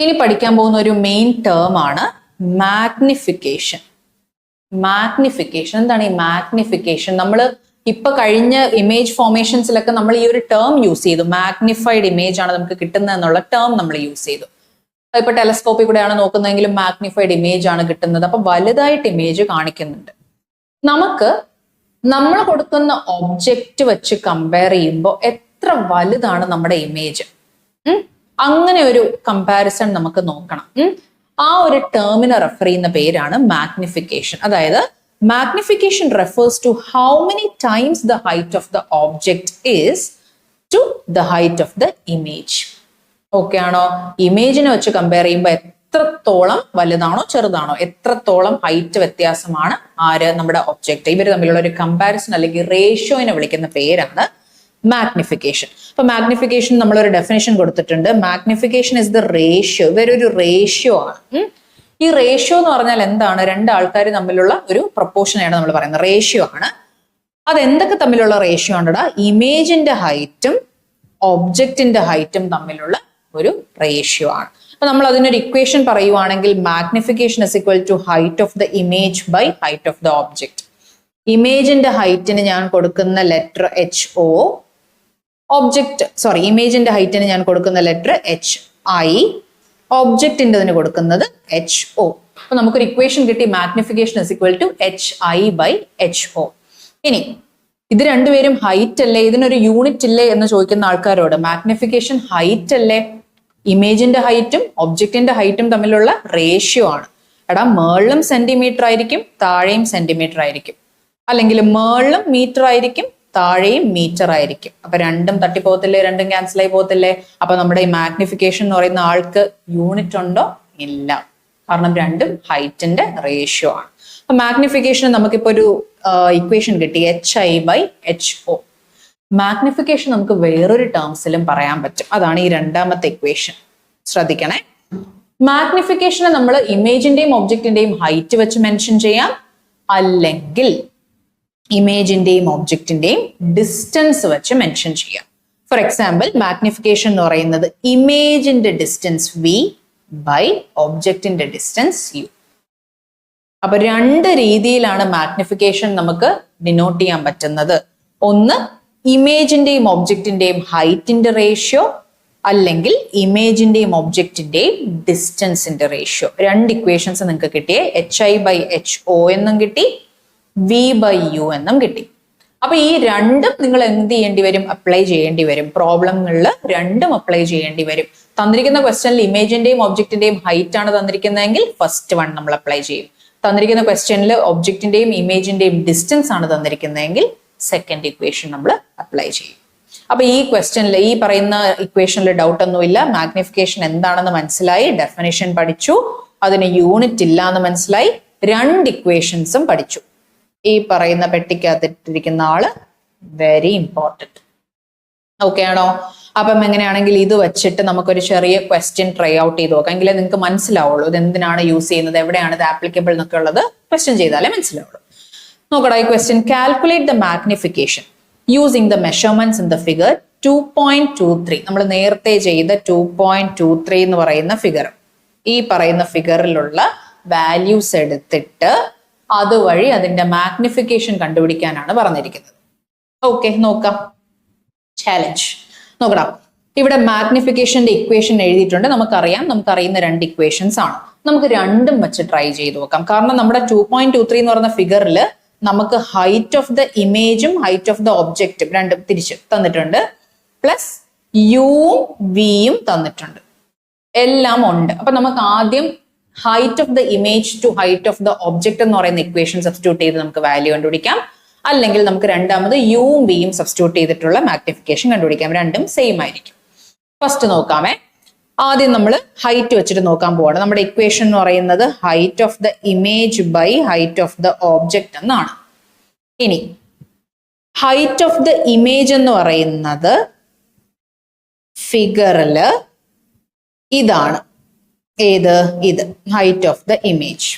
ഇനി പഠിക്കാൻ പോകുന്ന ഒരു മെയിൻ ടേം ആണ് മാഗ്നിഫിക്കേഷൻ. മാഗ്നിഫിക്കേഷൻ എന്താണ് ഈ മാഗ്നിഫിക്കേഷൻ? നമ്മൾ ഇപ്പൊ കഴിഞ്ഞ ഇമേജ് ഫോർമേഷൻസിലൊക്കെ നമ്മൾ ഈ ഒരു ടേം യൂസ് ചെയ്തു. മാഗ്നിഫൈഡ് ഇമേജ് ആണ് നമുക്ക് കിട്ടുന്നത് എന്നുള്ള ടേം നമ്മൾ യൂസ് ചെയ്തു. ഇപ്പൊ ടെലസ്കോപ്പിൽ കൂടെയാണ് നോക്കുന്നതെങ്കിലും മാഗ്നിഫൈഡ് ഇമേജ് ആണ് കിട്ടുന്നത്. അപ്പൊ വലുതായിട്ട് ഇമേജ് കാണിക്കുന്നുണ്ട്. നമുക്ക് നമ്മൾ കൊടുക്കുന്ന ഒബ്ജക്റ്റ് വെച്ച് കമ്പയർ ചെയ്യുമ്പോൾ എത്ര വലുതാണ് നമ്മുടെ ഇമേജ്, അങ്ങനെ ഒരു കമ്പാരിസൺ നമുക്ക് നോക്കണം. ആ ഒരു ടേമിനെ റെഫർ ചെയ്യുന്ന പേരാണ് മാഗ്നിഫിക്കേഷൻ. അതായത് magnification refers to how many times the height of the object is to the height of the image. Okay ആണോ? ഇമേജിനെ വെച്ച് കമ്പയർ ചെയ്യുമ്പോൾ എത്രത്തോളം വലുതാണോ ചെറുതാണോ, എത്രത്തോളം ഹൈറ്റ് വ്യത്യാസമാണ് നമ്മുടെ ഒബ്ജക്റ്റ്, ഇവർ തമ്മിലുള്ള ഒരു കമ്പാരിസൺ അല്ലെങ്കിൽ റേഷ്യോനെ വിളിക്കുന്ന പേരാണ് മാഗ്നിഫിക്കേഷൻ. അപ്പൊ മാഗ്നിഫിക്കേഷൻ നമ്മളൊരു ഡെഫിനേഷൻ കൊടുത്തിട്ടുണ്ട്. Magnification is the ratio. ഇവരൊരു റേഷ്യോ ആണ്. ഈ റേഷ്യോ എന്ന് പറഞ്ഞാൽ എന്താണ്? രണ്ടാൾക്കാർ തമ്മിലുള്ള ഒരു പ്രൊപ്പോർഷനാണ് നമ്മൾ പറയുന്നത്, റേഷ്യോ ആണ്. അത് എന്തൊക്കെ തമ്മിലുള്ള റേഷ്യോ ആണെടാ? ഇമേജിന്റെ ഹൈറ്റും ഒബ്ജക്റ്റിന്റെ ഹൈറ്റും തമ്മിലുള്ള ഒരു റേഷ്യോ ആണ്. അപ്പൊ നമ്മൾ അതിനൊരു ഇക്വേഷൻ പറയുവാണെങ്കിൽ magnification is equal to height of the image by height of the object. ഇമേജിന്റെ ഹൈറ്റിന് ഞാൻ കൊടുക്കുന്ന ലെറ്റർ HO, ഇമേജിന്റെ ഹൈറ്റിന് ഞാൻ കൊടുക്കുന്ന ലെറ്റർ HI, ഒബ്ജക്റ്റിൻ്റെതിന് കൊടുക്കുന്നത് HO. അപ്പൊ നമുക്കൊരു ഇക്വേഷൻ കിട്ടി, magnification is equal to HI by HO. ഇനി ഇത് രണ്ടുപേരും ഹൈറ്റ് അല്ലേ, ഇതിനൊരു യൂണിറ്റ് ഇല്ലേ എന്ന് ചോദിക്കുന്ന ആൾക്കാരോട് മാഗ്നിഫിക്കേഷൻ ഹൈറ്റ് അല്ലേ? ഇമേജിന്റെ ഹൈറ്റും ഒബ്ജക്റ്റിന്റെ ഹൈറ്റും തമ്മിലുള്ള റേഷ്യോ ആണ്. എടാ മേളിലും സെന്റിമീറ്റർ ആയിരിക്കും, താഴെയും സെന്റിമീറ്റർ ആയിരിക്കും, അല്ലെങ്കിൽ മേളിലും മീറ്റർ ആയിരിക്കും, താഴെയും മീറ്റർ ആയിരിക്കും. അപ്പൊ രണ്ടും തട്ടിപ്പോകത്തില്ലേ? രണ്ടും ക്യാൻസൽ ആയി പോകത്തില്ലേ? അപ്പൊ നമ്മുടെ ഈ മാഗ്നിഫിക്കേഷൻ എന്ന് പറയുന്ന ആൾക്ക് യൂണിറ്റ് ഉണ്ടോ? ഇല്ല, കാരണം രണ്ടും ഹൈറ്റിന്റെ റേഷ്യോ ആണ്. അപ്പൊ മാഗ്നിഫിക്കേഷൻ നമുക്കിപ്പോ ഒരു ഇക്വേഷൻ കിട്ടി, HI ബൈ HO. മാഗ്നിഫിക്കേഷൻ നമുക്ക് വേറൊരു ടേംസിലും പറയാൻ പറ്റും. അതാണ് ഈ രണ്ടാമത്തെ ഇക്വേഷൻ. ശ്രദ്ധിക്കണേ, മാഗ്നിഫിക്കേഷനെ നമ്മൾ ഇമേജിന്റെയും ഒബ്ജക്റ്റിന്റെയും ഹൈറ്റ് വെച്ച് മെൻഷൻ ചെയ്യാം, അല്ലെങ്കിൽ ഇമേജിന്റെയും ഒബ്ജക്റ്റിന്റെയും ഡിസ്റ്റൻസ് വെച്ച് മെൻഷൻ ചെയ്യാം. ഫോർ എക്സാമ്പിൾ, മാഗ്നിഫിക്കേഷൻ എന്ന് പറയുന്നത് ഇമേജിന്റെ ഡിസ്റ്റൻസ് V ബൈ ഒബ്ജക്റ്റിന്റെ ഡിസ്റ്റൻസ് U. അപ്പൊ രണ്ട് രീതിയിലാണ് മാഗ്നിഫിക്കേഷൻ നമുക്ക് ഡിനോട്ട് ചെയ്യാൻ പറ്റുന്നത്. ഒന്ന് ഇമേജിന്റെയും ഒബ്ജക്റ്റിന്റെയും ഹൈറ്റിന്റെ റേഷ്യോ, അല്ലെങ്കിൽ ഇമേജിന്റെയും ഒബ്ജക്റ്റിന്റെയും ഡിസ്റ്റൻസിന്റെ റേഷ്യോ. രണ്ട് ഇക്വേഷൻസ് നിങ്ങൾക്ക് കിട്ടിയേ, HI ബൈ HO എന്നും കിട്ടി, V ബൈ U എന്നും കിട്ടി. അപ്പൊ ഈ രണ്ടും നിങ്ങൾ എന്ത് ചെയ്യേണ്ടി വരും? അപ്ലൈ ചെയ്യേണ്ടി വരും. പ്രോബ്ലങ്ങളിൽ രണ്ടും അപ്ലൈ ചെയ്യേണ്ടി വരും. തന്നിരിക്കുന്ന ക്വസ്റ്റ്യനിൽ ഇമേജിന്റെയും ഒബ്ജക്റ്റിന്റെയും ഹൈറ്റ് ആണ് തന്നിരിക്കുന്നതെങ്കിൽ ഫസ്റ്റ് വൺ നമ്മൾ അപ്ലൈ ചെയ്യും. തന്നിരിക്കുന്ന ക്വസ്റ്റ്യനിൽ ഒബ്ജക്റ്റിന്റെയും ഇമേജിന്റെയും ഡിസ്റ്റൻസ് ആണ് തന്നിരിക്കുന്നതെങ്കിൽ സെക്കൻഡ് ഇക്വേഷൻ നമ്മൾ അപ്ലൈ ചെയ്യും. അപ്പൊ ഈ ക്വസ്റ്റ്യനിൽ ഈ പറയുന്ന ഇക്വേഷനിൽ ഡൗട്ട് ഒന്നുമില്ല. മാഗ്നിഫിക്കേഷൻ എന്താണെന്ന് മനസ്സിലായി, ഡെഫിനിഷൻ പഠിച്ചു, അതിന് യൂണിറ്റ് ഇല്ല എന്ന് മനസ്സിലായി, രണ്ട് ഇക്വേഷൻസും പഠിച്ചു. ഈ പറയുന്ന പെട്ടിക്കകത്തിട്ടിരിക്കുന്ന ആള് വെരി ഇമ്പോർട്ടൻറ്റ്. ഓക്കെ ആണോ? അപ്പം എങ്ങനെയാണെങ്കിൽ ഇത് വെച്ചിട്ട് നമുക്കൊരു ചെറിയ ക്വസ്റ്റ്യൻ ട്രൈ ഔട്ട് ചെയ്ത് നോക്കാം, എങ്കിലേ നിങ്ങൾക്ക് മനസ്സിലാവുള്ളൂ ഇത് എന്തിനാണ് യൂസ് ചെയ്യുന്നത്, എവിടെയാണ് ഇത് ആപ്ലിക്കബിൾ എന്നൊക്കെ ഉള്ളത് ക്വസ്റ്റ്യൻ ചെയ്താലേ മനസ്സിലാവുള്ളൂ. നോക്കടാ ഈ question. Calculate the magnification using the measurements in the figure 2.23. നമ്മൾ നേരത്തെ ചെയ്ത 2.23 എന്ന് പറയുന്ന ഫിഗർ, ഈ പറയുന്ന ഫിഗറിലുള്ള വാല്യൂസ് എടുത്തിട്ട് അതുവഴി അതിന്റെ മാഗ്നിഫിക്കേഷൻ കണ്ടുപിടിക്കാനാണ് പറഞ്ഞിരിക്കുന്നത്. ഓക്കെ, നോക്കാം. ചാലഞ്ച് നോക്കണം. ഇവിടെ മാഗ്നിഫിക്കേഷന്റെ ഇക്വേഷൻ എഴുതിയിട്ടുണ്ട്. നമുക്കറിയുന്ന രണ്ട് ഇക്വേഷൻസ് ആണ്. നമുക്ക് രണ്ടും വെച്ച് ട്രൈ ചെയ്ത് നോക്കാം. കാരണം നമ്മുടെ 2.23 എന്ന് പറയുന്ന ഫിഗറിൽ നമുക്ക് ഹൈറ്റ് ഓഫ് ദ ഇമേജും ഹൈറ്റ് ഓഫ് ദ ഒബ്ജക്റ്റും രണ്ടും തിരിച്ച് തന്നിട്ടുണ്ട്, പ്ലസ് യുവും വിയും തന്നിട്ടുണ്ട്, എല്ലാം ഉണ്ട്. അപ്പൊ നമുക്ക് ആദ്യം height of the image to height of the object എന്ന് പറയുന്ന ഇക്വേഷൻ സബ്സ്റ്റിറ്റ്യൂട്ട് ചെയ്ത് നമുക്ക് വാല്യൂ കണ്ടുപിടിക്കാം. അല്ലെങ്കിൽ നമുക്ക് രണ്ടാമത് യുവും വിയും സബ്സ്റ്റിറ്റ്യൂട്ട് ചെയ്തിട്ടുള്ള മാഗ്നിഫിക്കേഷൻ കണ്ടുപിടിക്കാം. രണ്ടും സെയിം ആയിരിക്കും. ഫസ്റ്റ് നോക്കാമേ. ആദ്യം നമ്മൾ ഹൈറ്റ് വെച്ചിട്ട് നോക്കാൻ പോവാണ്. നമ്മുടെ ഇക്വേഷൻ എന്ന് പറയുന്നത് height of the image by height of the object എന്നാണ്. ഇനി ഹൈറ്റ് ഓഫ് ദ ഇമേജ് എന്ന് പറയുന്നത് ഫിഗറില് ഇതാണ്. ഏത്? ഇത് ഹൈറ്റ് ഓഫ് ദ ഇമേജ്.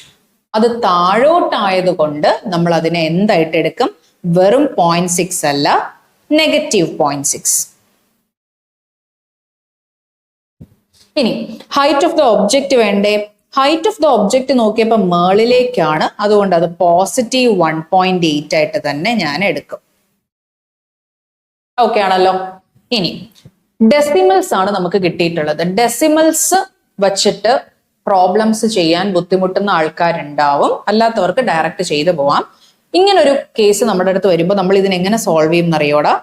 അത് താഴോട്ടായത് കൊണ്ട് നമ്മൾ അതിനെ എന്തായിട്ട് എടുക്കും? വെറും 0.6 അല്ല, -0.6. ഇനി ഹൈറ്റ് ഓഫ് ദ ഒബ്ജക്റ്റ് വേണ്ടേ? ഹൈറ്റ് ഓഫ് ദ ഒബ്ജക്റ്റ് നോക്കിയപ്പോൾ മേളിലേക്കാണ്, അതുകൊണ്ട് അത് പോസിറ്റീവ് 1.8 ആയിട്ട് തന്നെ ഞാൻ എടുക്കും. ഓക്കെ ആണല്ലോ. ഇനി ഡെസിമൽസ് ആണ് നമുക്ക് കിട്ടിയിട്ടുള്ളത്. ഡെസിമൽസ് വച്ചിട്ട് പ്രോബ്ലംസ് ചെയ്യാൻ ബുദ്ധിമുട്ടുന്ന ആൾക്കാരുണ്ടാവും, അല്ലാത്തവർക്ക് ഡയറക്റ്റ് ചെയ്തു പോവാം. ഇങ്ങനൊരു കേസ് നമ്മുടെ അടുത്ത് വരുമ്പോൾ നമ്മൾ ഇതിനെ എങ്ങനെ സോൾവ് ചെയ്യും എന്നറിയോടാ?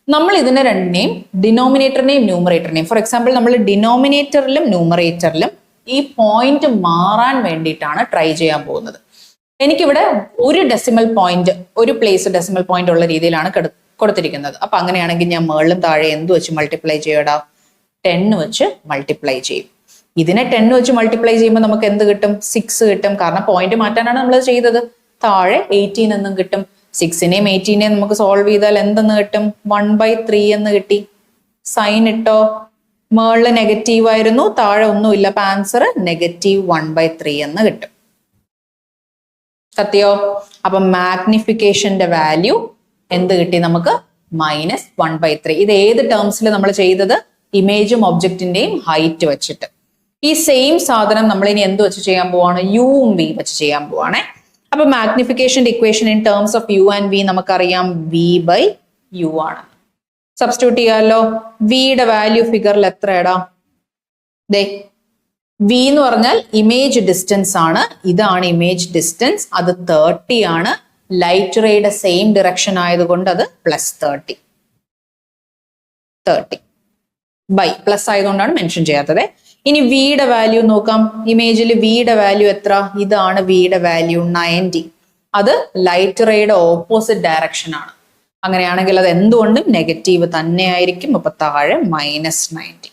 നമ്മൾ ഇതിനെ രണ്ടിനെയും ഡിനോമിനേറ്ററിനെയും ന്യൂമറേറ്ററിനെയും, ഫോർ എക്സാമ്പിൾ നമ്മൾ ഡിനോമിനേറ്ററിലും ന്യൂമറേറ്ററിലും ഈ പോയിന്റ് മാറാൻ വേണ്ടിയിട്ടാണ് ട്രൈ ചെയ്യാൻ പോകുന്നത്. എനിക്കിവിടെ ഒരു ഡെസിമൽ പോയിന്റ്, ഒരു പ്ലേസ് ഡെസിമൽ പോയിന്റ് ഉള്ള രീതിയിലാണ് കൊടുത്തിരിക്കുന്നത്. അപ്പൊ അങ്ങനെയാണെങ്കിൽ ഞാൻ മേളിലും താഴെ എന്ത് വെച്ച് മൾട്ടിപ്ലൈ ചെയ്യടാ? 10 വെച്ച് മൾട്ടിപ്ലൈ ചെയ്യും. ഇതിനെ 10 വെച്ച് മൾട്ടിപ്ലൈ ചെയ്യുമ്പോൾ നമുക്ക് എന്ത് കിട്ടും? 6 കിട്ടും. കാരണം പോയിന്റ് മാറ്റാനാണ് നമ്മൾ ചെയ്തത്. താഴെ 18 എന്നും കിട്ടും. 6നെയും 18നെയും നമുക്ക് സോൾവ് ചെയ്താൽ എന്തെന്ന് കിട്ടും? 1/3 എന്ന് കിട്ടി. സൈൻ ഇട്ടോ. മേളില് നെഗറ്റീവ് ആയിരുന്നു, താഴെ ഒന്നുമില്ല. അപ്പൊ ആൻസർ -1/3 എന്ന് കിട്ടും. സത്യോ? അപ്പൊ മാഗ്നിഫിക്കേഷന്റെ വാല്യൂ എന്ത് കിട്ടി നമുക്ക്? -1/3. ഇത് ഏത് ടേംസിൽ നമ്മൾ ചെയ്തത്? ഇമേജും ഒബ്ജക്റ്റിന്റെയും ഹൈറ്റ് വെച്ചിട്ട്. ഈ സെയിം സാധനം നമ്മൾ ഇനി എന്ത് വെച്ച് ചെയ്യാൻ പോവാണ്? യുവും വി വെച്ച് ചെയ്യാൻ പോവാണേ. അപ്പൊ മാഗ്നിഫിക്കേഷന്റെ equation in terms of u and v നമുക്കറിയാം v/u ആണ്. സബ്സ്റ്റിറ്റ്യൂട്ട് ചെയ്യാമല്ലോ. വിയുടെ വാല്യൂ ഫിഗറിൽ എത്രയാടാ? ദേ വി എന്ന് പറഞ്ഞാൽ ഇമേജ് ഡിസ്റ്റൻസ് ആണ്. ഇതാണ് ഇമേജ് ഡിസ്റ്റൻസ്. അത് 30 ആണ്. ലൈറ്റ് റേയുടെ സെയിം ഡിറക്ഷൻ ആയതുകൊണ്ട് അത് +30. 30 ബൈ പ്ലസ് ആയതുകൊണ്ടാണ് മെൻഷൻ ചെയ്യാത്തത്. ഇനി വിയുടെ വാല്യൂ നോക്കാം. ഇമേജിൽ വിയുടെ വാല്യൂ എത്ര? ഇതാണ് വിയുടെ വാല്യൂ 90. അത് ലൈറ്റ് റേയുടെ ഓപ്പോസിറ്റ് ഡയറക്ഷൻ ആണ്. അങ്ങനെയാണെങ്കിൽ അത് എന്തുകൊണ്ടും നെഗറ്റീവ് തന്നെ ആയിരിക്കും. അപ്പൊ താഴെ -90.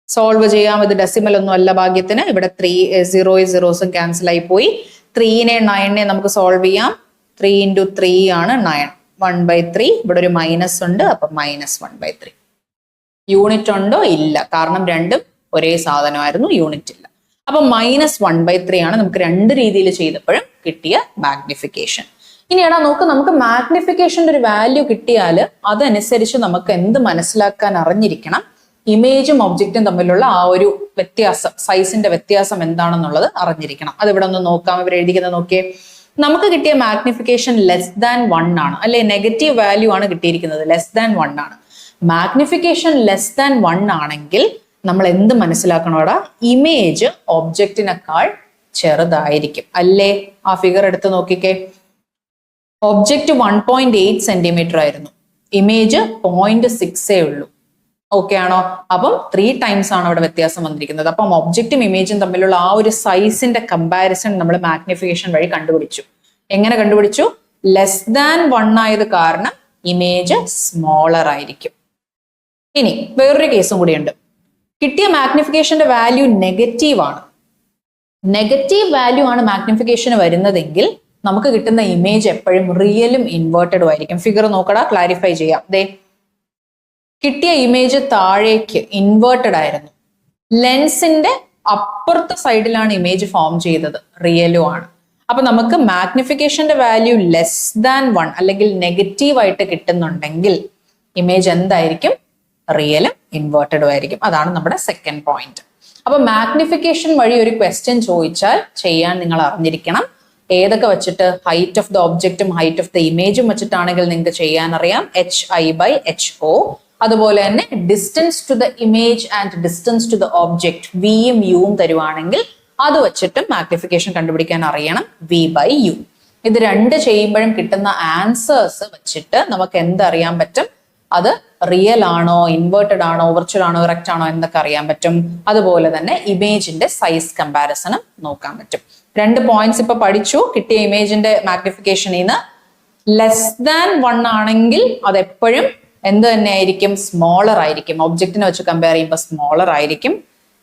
സോൾവ് ചെയ്യാം. ഇത് ഡെസിമൽ ഒന്നും അല്ല ഭാഗ്യത്തിന്. ഇവിടെ 3 0 ക്യാൻസൽ ആയി പോയി. 3നെ 9നെ നമുക്ക് സോൾവ് ചെയ്യാം. 3 × 3 ആണ് 9. 1/3. ഇവിടെ ഒരു മൈനസ് ഉണ്ട്. അപ്പൊ -1/3. യൂണിറ്റ് ഉണ്ടോ? ഇല്ല. കാരണം രണ്ടും ഒരേ സാധനമായിരുന്നു, യൂണിറ്റ് ഇല്ല. അപ്പൊ -1/3 ആണ് നമുക്ക് രണ്ട് രീതിയിൽ ചെയ്തപ്പോഴും കിട്ടിയ മാഗ്നിഫിക്കേഷൻ. ഇനിയാണോ നോക്ക്, നമുക്ക് മാഗ്നിഫിക്കേഷന്റെ ഒരു വാല്യൂ കിട്ടിയാൽ അതനുസരിച്ച് നമുക്ക് എന്ത് മനസ്സിലാക്കാൻ അറിഞ്ഞിരിക്കണം? ഇമേജും ഒബ്ജക്റ്റും തമ്മിലുള്ള ആ ഒരു വ്യത്യാസം, സൈസിന്റെ വ്യത്യാസം എന്താണെന്നുള്ളത് അറിഞ്ഞിരിക്കണം. അത് ഇവിടെ ഒന്ന് നോക്കാം. ഇവർ എഴുതിക്കുന്നത് നോക്കിയേ. നമുക്ക് കിട്ടിയ മാഗ്നിഫിക്കേഷൻ <1 ആണ് അല്ലെ? നെഗറ്റീവ് വാല്യൂ ആണ് കിട്ടിയിരിക്കുന്നത്. <1 ആണ്. മാഗ്നിഫിക്കേഷൻ <1 ആണെങ്കിൽ നമ്മൾ എന്ത് മനസ്സിലാക്കണോടാ? ഇമേജ് ഒബ്ജക്റ്റിനേക്കാൾ ചെറുതായിരിക്കും അല്ലേ? ആ ഫിഗർ എടുത്ത് നോക്കിക്കേ. ഒബ്ജക്റ്റ് 1.8 സെന്റിമീറ്റർ ആയിരുന്നു, ഇമേജ് 0.6 ഉള്ളൂ. ഓക്കെ ആണോ? അപ്പം 3 ടൈംസ് ആണ് അവിടെ വ്യത്യാസം വന്നിരിക്കുന്നത്. അപ്പം ഒബ്ജക്റ്റും ഇമേജും തമ്മിലുള്ള ആ ഒരു സൈസിന്റെ കമ്പാരിസൺ നമ്മൾ മാഗ്നിഫിക്കേഷൻ വഴി കണ്ടുപിടിച്ചു. എങ്ങനെ കണ്ടുപിടിച്ചു? <1 ആയത് കാരണം ഇമേജ് സ്മോളർ ആയിരിക്കും. ഇനി വേറൊരു കേസും കൂടിയുണ്ട്. കിട്ടിയ മാഗ്നിഫിക്കേഷന്റെ വാല്യൂ നെഗറ്റീവ് ആണ്. നെഗറ്റീവ് വാല്യൂ ആണ് മാഗ്നിഫിക്കേഷന് വരുന്നതെങ്കിൽ നമുക്ക് കിട്ടുന്ന ഇമേജ് എപ്പോഴും റിയലും ഇൻവേർട്ടഡും ആയിരിക്കും. ഫിഗർ നോക്കടാ, ക്ലാരിഫൈ ചെയ്യാം. ദേ കിട്ടിയ ഇമേജ് താഴേക്ക് ഇൻവേർട്ടഡ് ആയിരുന്നു. ലെൻസിന്റെ അപ്പുറത്തെ സൈഡിലാണ് ഇമേജ് ഫോം ചെയ്തത്, റിയലും ആണ്. അപ്പൊ നമുക്ക് മാഗ്നിഫിക്കേഷന്റെ വാല്യൂ <1 അല്ലെങ്കിൽ നെഗറ്റീവ് ആയിട്ട് കിട്ടുന്നുണ്ടെങ്കിൽ ഇമേജ് എന്തായിരിക്കും? റിയലും ഇൻവേർട്ടഡും ആയിരിക്കും. അതാണ് നമ്മുടെ സെക്കൻഡ് പോയിന്റ്. അപ്പൊ മാഗ്നിഫിക്കേഷൻ വഴി ഒരു ക്വസ്റ്റ്യൻ ചോദിച്ചാൽ ചെയ്യാൻ നിങ്ങൾ അറിഞ്ഞിരിക്കണം. ഏതൊക്കെ വെച്ചിട്ട്? ഹൈറ്റ് ഓഫ് ദ ഒബ്ജക്റ്റും ഹൈറ്റ് ഓഫ് ദ ഇമേജും വെച്ചിട്ടാണെങ്കിൽ നിങ്ങൾക്ക് ചെയ്യാൻ അറിയാം HI/HO. അതുപോലെ തന്നെ distance to the image and distance to the object വിയും യുവും തരുവാണെങ്കിൽ അത് വെച്ചിട്ടും മാഗ്നിഫിക്കേഷൻ കണ്ടുപിടിക്കാൻ അറിയണം V/U. ഇത് രണ്ട് ചെയ്യുമ്പോഴും കിട്ടുന്ന ആൻസേഴ്സ് വെച്ചിട്ട് നമുക്ക് എന്തറിയാൻ പറ്റും? അത് റിയൽ ആണോ, ഇൻവേർട്ടഡ് ആണോ, വെർച്വൽ ആണോ, ഇറക്റ്റ് ആണോ എന്നൊക്കെ അറിയാൻ പറ്റും. അതുപോലെ തന്നെ ഇമേജിന്റെ സൈസ് കമ്പാരിസണും നോക്കാൻ പറ്റും. 2 പോയിന്റ്സ് ഇപ്പൊ പഠിച്ചു. കിട്ടിയ ഇമേജിന്റെ മാഗ്നിഫിക്കേഷനിൽ നിന്ന് <1 ആണെങ്കിൽ അത് എപ്പോഴും എന്ത് തന്നെ ആയിരിക്കും? സ്മോളർ ആയിരിക്കും. ഒബ്ജക്റ്റിനെ വെച്ച് കമ്പയർ ചെയ്യുമ്പോൾ സ്മോളർ ആയിരിക്കും.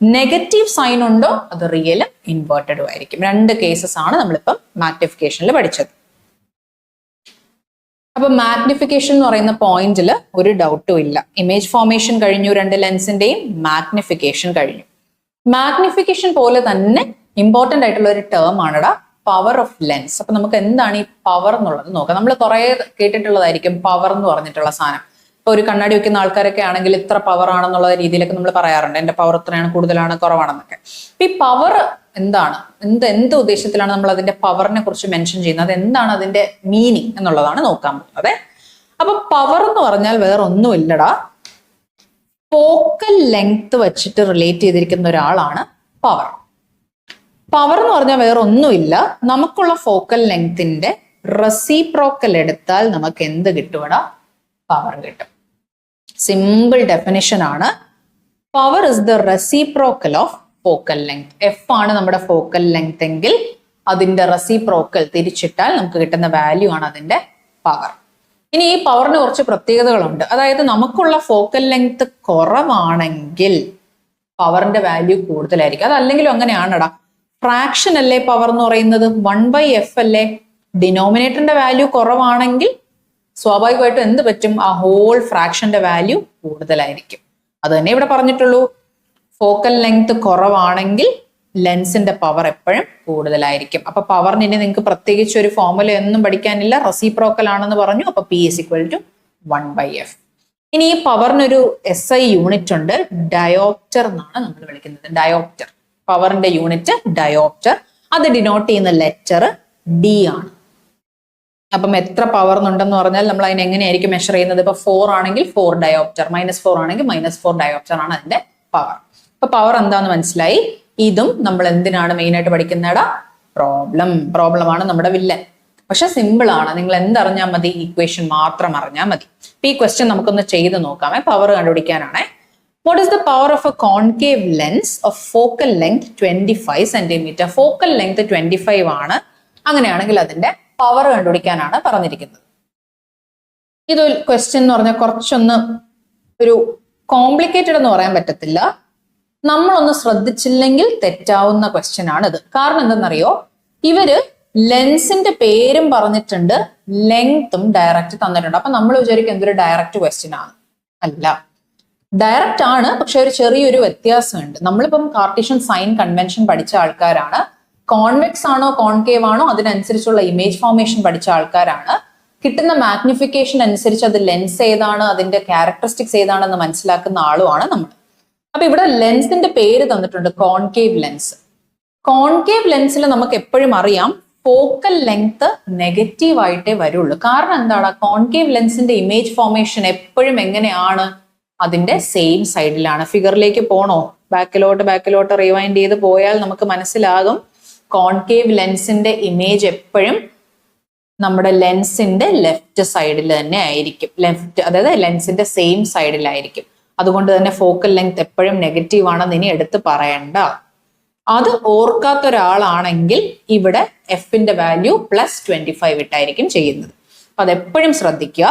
നെഗറ്റീവ് സൈൻ ഉണ്ടോ? അത് റിയലും ഇൻവേർട്ടഡും ആയിരിക്കും. 2 കേസസ് ആണ് നമ്മളിപ്പം മാഗ്നിഫിക്കേഷനിൽ പഠിച്ചത്. അപ്പൊ മാഗ്നിഫിക്കേഷൻ എന്ന് പറയുന്ന പോയിന്റിൽ ഒരു ഡൗട്ടും ഇല്ല. ഇമേജ് ഫോർമേഷൻ കഴിഞ്ഞു, 2 ലെൻസിന്റെയും മാഗ്നിഫിക്കേഷൻ കഴിഞ്ഞു. മാഗ്നിഫിക്കേഷൻ പോലെ തന്നെ ഇമ്പോർട്ടന്റ് ആയിട്ടുള്ള ഒരു ടേം ആണെടാ പവർ ഓഫ് ലെൻസ്. അപ്പൊ നമുക്ക് എന്താണ് ഈ പവർ എന്നുള്ളത് നോക്കാം. നമ്മൾ കുറെ കേട്ടിട്ടുള്ളതായിരിക്കും പവർ എന്ന് പറഞ്ഞിട്ടുള്ള സാധനം. ഇപ്പൊ ഒരു കണ്ണാടി വെക്കുന്ന ആൾക്കാരൊക്കെ ആണെങ്കിൽ ഇത്ര പവർ ആണെന്നുള്ള രീതിയിലൊക്കെ നമ്മൾ പറയാറുണ്ട്, എന്റെ പവർ ഇത്രയാണ്, കൂടുതലാണ്, കുറവാണെന്നൊക്കെ. അപ്പൊ ഈ പവർ എന്താണ്, എന്ത് ഉദ്ദേശത്തിലാണ് നമ്മൾ അതിന്റെ പവറിനെ കുറിച്ച് മെൻഷൻ ചെയ്യുന്നത്, അത് എന്താണ് അതിന്റെ മീനിങ് എന്നുള്ളതാണ് നോക്കാൻ പോകുന്നത്. അപ്പൊ പവർ എന്ന് പറഞ്ഞാൽ വേറെ ഒന്നുമില്ലടാ, ഫോക്കൽ ലെങ്ത് വെച്ചിട്ട് റിലേറ്റ് ചെയ്തിരിക്കുന്ന ഒരാളാണ് പവർ. പവർ എന്ന് പറഞ്ഞാൽ വേറെ ഒന്നുമില്ല, നമുക്കുള്ള ഫോക്കൽ ലെങ്ത്തിന്റെ റെസിപ്രോക്കൽ എടുത്താൽ നമുക്ക് എന്ത് കിട്ടുവടാ? പവർ കിട്ടും. സിമ്പിൾ ഡെഫിനിഷൻ ആണ്. Power is the reciprocal of focal length. F ആണ് നമ്മുടെ ഫോക്കൽ ലെങ്ത് എങ്കിൽ അതിന്റെ റെസിപ്രോക്കൽ തിരിച്ചിട്ടാൽ നമുക്ക് കിട്ടുന്ന വാല്യൂ ആണ് അതിന്റെ പവർ. ഇനി ഈ പവറിന് കുറച്ച് പ്രത്യേകതകളുണ്ട്. അതായത് നമുക്കുള്ള ഫോക്കൽ ലെങ്ത് കുറവാണെങ്കിൽ പവറിന്റെ വാല്യൂ കൂടുതലായിരിക്കും. അതല്ലെങ്കിലും അങ്ങനെയാണടാ, ഫ്രാക്ഷൻ അല്ലേ പവർ എന്ന് പറയുന്നത്, 1/f അല്ലേ. ഡിനോമിനേറ്ററിന്റെ വാല്യൂ കുറവാണെങ്കിൽ സ്വാഭാവികമായിട്ടും എന്ത് പറ്റും? ആ ഹോൾ ഫ്രാക്ഷന്റെ വാല്യൂ കൂടുതലായിരിക്കും. അത് തന്നെ ഇവിടെ പറഞ്ഞിട്ടുള്ളൂ. ഫോക്കൽ ലെങ്ത് കുറവാണെങ്കിൽ ലെൻസിന്റെ പവർ എപ്പോഴും കൂടുതലായിരിക്കും. അപ്പൊ പവറിന് ഇനി നിങ്ങൾക്ക് പ്രത്യേകിച്ച് ഒരു ഫോർമുല ഒന്നും പഠിക്കാനില്ല, റെസിപ്രോക്കൽ ആണെന്ന് പറഞ്ഞു. അപ്പൊ P = 1/f. ഇനി ഈ പവറിനൊരു SI യൂണിറ്റ് ഉണ്ട്, ഡയോപ്റ്റർ എന്നാണ് നമ്മൾ വിളിക്കുന്നത്. ഡയോപ്റ്റർ, പവറിന്റെ യൂണിറ്റ് ഡയോപ്റ്റർ. അത് ഡിനോട്ട് ചെയ്യുന്ന ലെറ്റർ D ആണ്. അപ്പം എത്ര പവർ ഉണ്ടെന്ന് പറഞ്ഞാൽ നമ്മൾ അതിനെ എങ്ങനെയായിരിക്കും മെഷർ ചെയ്യുന്നത്? ഇപ്പൊ 4 ആണെങ്കിൽ 4 ഡയോപ്റ്റർ, -4 ആണെങ്കിൽ -4 ഡയോപ്റ്റർ ആണ് അതിന്റെ പവർ. അപ്പൊ പവർ എന്താന്ന് മനസ്സിലായി. ഇതും നമ്മൾ എന്തിനാണ് മെയിൻ ആയിട്ട് പഠിക്കുന്നേടാ? പ്രോബ്ലം ആണ് നമ്മുടെ വില്ലൻ. പക്ഷെ സിമ്പിൾ ആണ്, നിങ്ങൾ എന്തറിഞ്ഞാൽ മതി? ഇക്വേഷൻ മാത്രം അറിഞ്ഞാൽ മതി. അപ്പൊ ഈ ക്വസ്റ്റ്യൻ നമുക്കൊന്ന് ചെയ്ത് നോക്കാമേ. Power കണ്ടുപിടിക്കാനാണേ. What is the power of a concave lens of focal length 25 cm? Focal length 25 ആണ്. അങ്ങനെയാണെങ്കിൽ അതിന്റെ പവർ കണ്ടുപിടിക്കാനാണ് പറഞ്ഞിരിക്കുന്നത്. ഇത് ക്വസ്റ്റ്യൻ എന്ന് പറഞ്ഞാൽ കുറച്ചൊന്ന് ഒരു കോംപ്ലിക്കേറ്റഡ് എന്ന് പറയാൻ പറ്റത്തില്ല. നമ്മളൊന്ന് ശ്രദ്ധിച്ചില്ലെങ്കിൽ തെറ്റാവുന്ന ക്വസ്റ്റ്യൻ ആണ് ഇത്. കാരണം എന്തെന്നറിയോ, ഇവര് ലെൻസിന്റെ പേരും പറഞ്ഞിട്ടുണ്ട്, ലെങ്ത്തും ഡയറക്റ്റ് തന്നിട്ടുണ്ട്. അപ്പൊ നമ്മൾ വിചാരിക്കും എന്തൊരു ഡയറക്റ്റ് ക്വസ്റ്റ്യൻ ആണ്. അല്ല, ഡയറക്റ്റ് ആണ്, പക്ഷെ ഒരു ചെറിയൊരു വ്യത്യാസമുണ്ട്. നമ്മളിപ്പം കാർട്ടീഷ്യൻ സൈൻ കൺവെൻഷൻ പഠിച്ച ആൾക്കാരാണ്. കോൺവെക്സ് ആണോ കോൺകേവ് ആണോ അതിനനുസരിച്ചുള്ള ഇമേജ് ഫോർമേഷൻ പഠിച്ച ആൾക്കാരാണ്. കിട്ടുന്ന മാഗ്നിഫിക്കേഷൻ അനുസരിച്ച് അത് ലെൻസ് ഏതാണ്, അതിന്റെ ക്യാരക്ടറിസ്റ്റിക്സ് ഏതാണെന്ന് മനസ്സിലാക്കുന്ന ആളുമാണ് നമ്മൾ. അപ്പൊ ഇവിടെ ലെൻസിന്റെ പേര് തന്നിട്ടുണ്ട്, കോൺകേവ് ലെൻസ്. കോൺകേവ് ലെൻസിൽ നമുക്ക് എപ്പോഴും അറിയാം ഫോക്കൽ ലെങ്ത് നെഗറ്റീവ് ആയിട്ടേ വരുള്ളൂ. കാരണം എന്താണ്? കോൺകേവ് ലെൻസിന്റെ ഇമേജ് ഫോർമേഷൻ എപ്പോഴും എങ്ങനെയാണ്? അതിന്റെ സെയിം സൈഡിലാണ്. ഫിഗറിലേക്ക് പോണോ? ബാക്കിലോട്ട് റിവൈൻഡ് ചെയ്ത് പോയാൽ നമുക്ക് മനസ്സിലാകും കോൺകേവ് ലെൻസിന്റെ ഇമേജ് എപ്പോഴും നമ്മുടെ ലെൻസിന്റെ ലെഫ്റ്റ് സൈഡിൽ തന്നെ ആയിരിക്കും. അതായത് ലെൻസിന്റെ സെയിം സൈഡിലായിരിക്കും. അതുകൊണ്ട് തന്നെ ഫോക്കൽ ലെങ്ത് എപ്പോഴും നെഗറ്റീവ് ആണെന്ന് ഇനി എടുത്ത് പറയണ്ട. അത് ഓർക്കാത്ത ഒരാളാണെങ്കിൽ ഇവിടെ എഫിന്റെ വാല്യൂ +25 ഇട്ടായിരിക്കും ചെയ്യുന്നത്. അപ്പൊ അതെപ്പോഴും ശ്രദ്ധിക്കുക.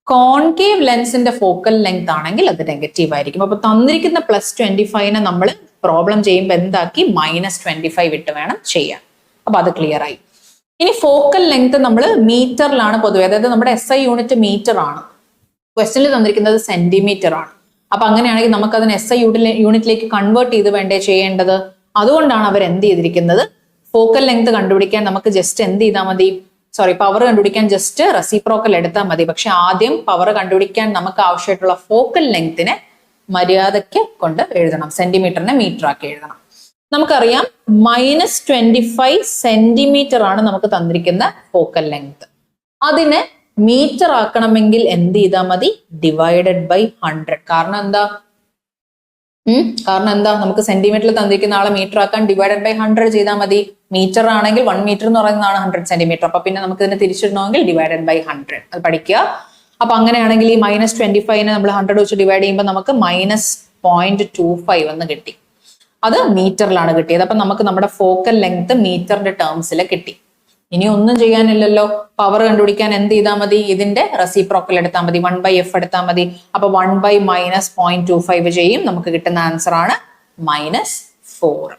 കോൺകേവ് ലെൻസിന്റെ ഫോക്കൽ ലെങ്ത് ആണെങ്കിൽ അത് നെഗറ്റീവ് ആയിരിക്കും. അപ്പൊ തന്നിരിക്കുന്ന +25 നമ്മൾ പ്രോബ്ലം ചെയ്യുമ്പോൾ എന്താക്കി? -25 ഇട്ട് വേണം ചെയ്യാൻ. അപ്പൊ അത് ക്ലിയർ ആയി. ഇനി ഫോക്കൽ ലെങ്ത് നമ്മൾ മീറ്ററിലാണ് പൊതുവെ, അതായത് നമ്മുടെ SI യൂണിറ്റ് മീറ്റർ ആണ്. ക്വസ്റ്റ്യനിൽ തന്നിരിക്കുന്നത് സെന്റിമീറ്റർ ആണ്. അപ്പൊ അങ്ങനെയാണെങ്കിൽ നമുക്ക് അതിന് SI യൂണിറ്റിലേക്ക് കൺവേർട്ട് ചെയ്ത് വേണ്ടേ ചെയ്യേണ്ടത്? അതുകൊണ്ടാണ് അവർ എന്ത് ചെയ്തിരിക്കുന്നത്? ഫോക്കൽ ലെങ്ത് കണ്ടുപിടിക്കാൻ നമുക്ക് ജസ്റ്റ് എന്ത് ചെയ്താൽ മതി? പവർ കണ്ടുപിടിക്കാൻ ജസ്റ്റ് റെസിപ്രോക്കൽ എടുത്താൽ മതി. പക്ഷെ ആദ്യം പവർ കണ്ടുപിടിക്കാൻ നമുക്ക് ആവശ്യമായിട്ടുള്ള ഫോക്കൽ ലെങ്തിനെ മര്യാദയ്ക്ക് കൊണ്ട് എഴുതണം. സെന്റിമീറ്ററിനെ മീറ്റർ ആക്കി എഴുതണം. നമുക്കറിയാം -25 സെന്റിമീറ്റർ ആണ് നമുക്ക് തന്നിരിക്കുന്ന ഫോക്കൽ ലെങ്ത്. അതിനെ മീറ്റർ ആക്കണമെങ്കിൽ എന്ത് ചെയ്താൽ മതി? /100. കാരണം എന്താ? നമുക്ക് സെന്റിമീറ്ററിൽ തന്നിരിക്കുന്ന ആളെ മീറ്റർ ആക്കാൻ /100 ചെയ്താൽ മതി. മീറ്റർ ആണെങ്കിൽ 1 മീറ്റർ എന്ന് പറയുന്നതാണ് 100 സെന്റിമീറ്റർ. അപ്പൊ പിന്നെ നമുക്ക് ഇതിനെ തിരിച്ചിടണമെങ്കിൽ /100. അത് പഠിക്കുക. അപ്പൊ അങ്ങനെയാണെങ്കിൽ ഈ -25നെ നമ്മൾ 100 വെച്ച് ഡിവൈഡ് ചെയ്യുമ്പോൾ നമുക്ക് -0.25 എന്ന് കിട്ടി. അത് മീറ്ററിലാണ് കിട്ടിയത്. അപ്പൊ നമുക്ക് നമ്മുടെ ഫോക്കൽ ലെങ്ത് മീറ്ററിന്റെ ടേംസിൽ കിട്ടി. ഇനി ഒന്നും ചെയ്യാനില്ലല്ലോ. പവർ കണ്ടുപിടിക്കാൻ എന്ത് ചെയ്താൽ മതി? ഇതിന്റെ റെസിപ്രോക്കൽ എടുത്താൽ മതി, 1/f എടുത്താൽ മതി. അപ്പൊ 1/-0.25 ചെയ്യും. നമുക്ക് കിട്ടുന്ന ആൻസർ ആണ് -4.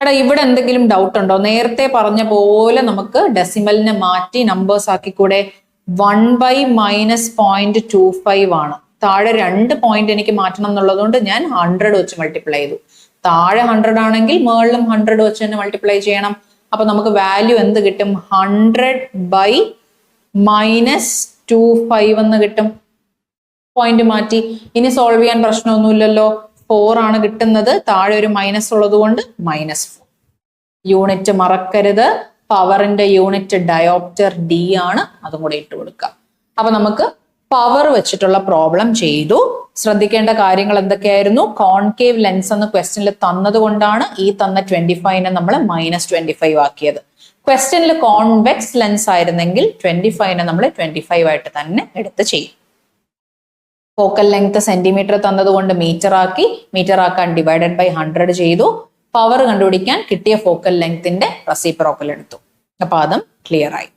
എടാ, ഇവിടെ എന്തെങ്കിലും ഡൗട്ട് ഉണ്ടോ? നേരത്തെ പറഞ്ഞ പോലെ നമുക്ക് ഡെസിമലിനെ മാറ്റി നമ്പേഴ്സ് ആക്കിക്കൂടെ? 1/-0.25 ആണ്. താഴെ 2 പോയിന്റ് എനിക്ക് മാറ്റണം എന്നുള്ളതുകൊണ്ട് ഞാൻ 100 വെച്ച് മൾട്ടിപ്ലൈ ചെയ്തു. താഴെ 100 ആണെങ്കിൽ മുകളിലും 100 വെച്ച് തന്നെ മൾട്ടിപ്ലൈ ചെയ്യണം. അപ്പൊ നമുക്ക് വാല്യൂ എന്ത് കിട്ടും? 100/-25 എന്ന് കിട്ടും. പോയിന്റ് മാറ്റി. ഇനി സോൾവ് ചെയ്യാൻ പ്രശ്നമൊന്നുമില്ലല്ലോ. 4 ആണ് കിട്ടുന്നത്, താഴെ ഒരു മൈനസ് ഉള്ളത് കൊണ്ട് -4. യൂണിറ്റ് മറക്കരുത്, പവറിന്റെ യൂണിറ്റ് ഡയോപ്റ്റർ ഡി ആണ്, അതും കൂടെ ഇട്ട് കൊടുക്കുക. അപ്പൊ നമുക്ക് പവർ വെച്ചിട്ടുള്ള പ്രോബ്ലം ചെയ്തു. ശ്രദ്ധിക്കേണ്ട കാര്യങ്ങൾ എന്തൊക്കെയായിരുന്നു? കോൺകേവ് ലെൻസ് എന്ന് ക്വസ്റ്റ്യനിൽ തന്നത് കൊണ്ടാണ് ഈ തന്ന 25നെ നമ്മൾ -25 ആക്കിയത്. ക്വസ്റ്റ്യനിൽ കോൺവെക്സ് ലെൻസ് ആയിരുന്നെങ്കിൽ 25നെ നമ്മൾ 25 ആയിട്ട് തന്നെ എടുത്ത് ചെയ്യും. ഫോക്കൽ ലെങ്ത് സെന്റിമീറ്റർ തന്നത് കൊണ്ട് മീറ്റർ ആക്കി, മീറ്റർ ആക്കാൻ ഡിവൈഡഡ് ബൈ 100 ചെയ്തു. പവർ കണ്ടുപിടിക്കാൻ കിട്ടിയ ഫോക്കൽ ലെങ്ത്തിന്റെ റെസിപ്രോക്കൽ എടുത്തു. അപ്പൊ അതും ക്ലിയർ ആയി.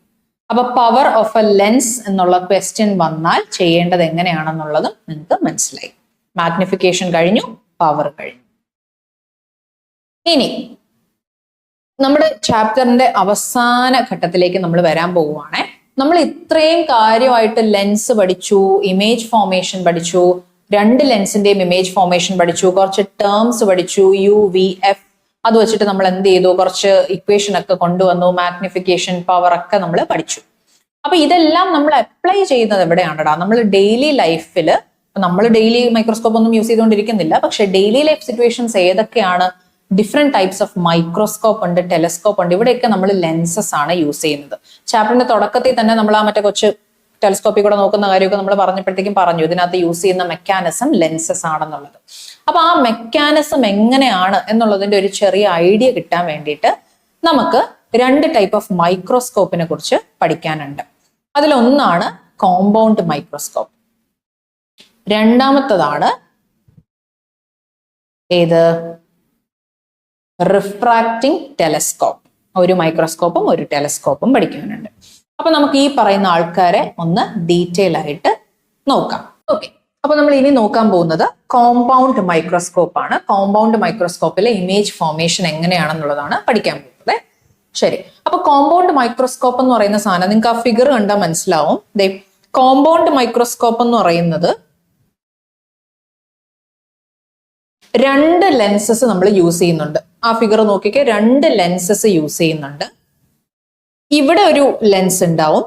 അപ്പൊ പവർ ഓഫ് എ ലെൻസ് എന്നുള്ള ക്വസ്റ്റ്യൻ വന്നാൽ ചെയ്യേണ്ടത് എങ്ങനെയാണെന്നുള്ളതും നിങ്ങൾക്ക് മനസ്സിലായി. മാഗ്നിഫിക്കേഷൻ കഴിഞ്ഞു, പവർ കഴിഞ്ഞു. ഇനി നമ്മുടെ ചാപ്റ്ററിന്റെ അവസാന ഘട്ടത്തിലേക്ക് നമ്മൾ വരാൻ പോവുകയാണെ. നമ്മൾ ഇത്രയും കാര്യമായിട്ട് ലെൻസ് പഠിച്ചു, ഇമേജ് ഫോർമേഷൻ പഠിച്ചു, 2 ലെൻസിന്റെയും ഇമേജ് ഫോർമേഷൻ പഠിച്ചു, കുറച്ച് ടേംസ് പഠിച്ചു, UVF. അത് വെച്ചിട്ട് നമ്മൾ എന്ത് ചെയ്തു? കുറച്ച് ഇക്വേഷൻ ഒക്കെ കൊണ്ടുവന്നു, മാഗ്നിഫിക്കേഷൻ, പവർ ഒക്കെ നമ്മൾ പഠിച്ചു. അപ്പൊ ഇതെല്ലാം നമ്മൾ അപ്ലൈ ചെയ്യുന്നത് എവിടെയാണടാ? നമ്മൾ ഡെയിലി ലൈഫിൽ, നമ്മൾ ഡെയിലി മൈക്രോസ്കോപ്പ് ഒന്നും യൂസ് ചെയ്തുകൊണ്ടിരിക്കുന്നില്ല, പക്ഷെ ഡെയിലി ലൈഫ് സിറ്റുവേഷൻസ് ഏതൊക്കെയാണ്? ഡിഫറെന്റ് ടൈപ്സ് ഓഫ് മൈക്രോസ്കോപ്പ് ഉണ്ട്, ടെലസ്കോപ്പ് ഉണ്ട്. ഇവിടെയൊക്കെ നമ്മൾ ലെൻസസ് ആണ് യൂസ് ചെയ്യുന്നത്. ചാപ്റ്ററിന്റെ തുടക്കത്തിൽ തന്നെ നമ്മൾ ആ മറ്റേ കൊച്ചു ടെലസ്കോപ്പിൽ കൂടെ നോക്കുന്ന കാര്യമൊക്കെ നമ്മൾ പറഞ്ഞപ്പോഴത്തേക്കും പറഞ്ഞു ഇതിനകത്ത് യൂസ് ചെയ്യുന്ന മെക്കാനിസം ലെൻസസ് ആണെന്നുള്ളത്. അപ്പൊ ആ മെക്കാനിസം എങ്ങനെയാണ് എന്നുള്ളതിന്റെ ഒരു ചെറിയ ഐഡിയ കിട്ടാൻ വേണ്ടിയിട്ട് നമുക്ക് 2 ടൈപ്പ് ഓഫ് മൈക്രോസ്കോപ്പിനെ കുറിച്ച് പഠിക്കാനുണ്ട്. അതിലൊന്നാണ് കോമ്പൗണ്ട് മൈക്രോസ്കോപ്പ്, രണ്ടാമത്തതാണ് ഏത്? Refracting telescope. ഒരു മൈക്രോസ്കോപ്പും ഒരു ടെലസ്കോപ്പും പഠിക്കാനുണ്ട്. അപ്പൊ നമുക്ക് ഈ പറയുന്ന ആൾക്കാരെ ഒന്ന് ഡീറ്റെയിൽ ആയിട്ട് നോക്കാം. ഓക്കെ, അപ്പൊ നമ്മൾ ഇനി നോക്കാൻ പോകുന്നത് കോമ്പൗണ്ട് മൈക്രോസ്കോപ്പ് ആണ്. കോമ്പൗണ്ട് മൈക്രോസ്കോപ്പിലെ ഇമേജ് ഫോർമേഷൻ എങ്ങനെയാണെന്നുള്ളതാണ് പഠിക്കാൻ പോകുന്നത്. ശരി, അപ്പൊ കോമ്പൗണ്ട് മൈക്രോസ്കോപ്പ് എന്ന് പറയുന്ന സാധനം നിങ്ങൾക്ക് ആ ഫിഗർ കണ്ടാൽ മനസ്സിലാവും. കോമ്പൗണ്ട് മൈക്രോസ്കോപ്പ് എന്ന് പറയുന്നത് 2 ലെൻസസ് നമ്മൾ യൂസ് ചെയ്യുന്നുണ്ട്. ആ ഫിഗർ നോക്കിക്കേ, 2 ലെൻസസ് യൂസ് ചെയ്യുന്നുണ്ട്. ഇവിടെ ഒരു ലെൻസ് ഉണ്ടാവും,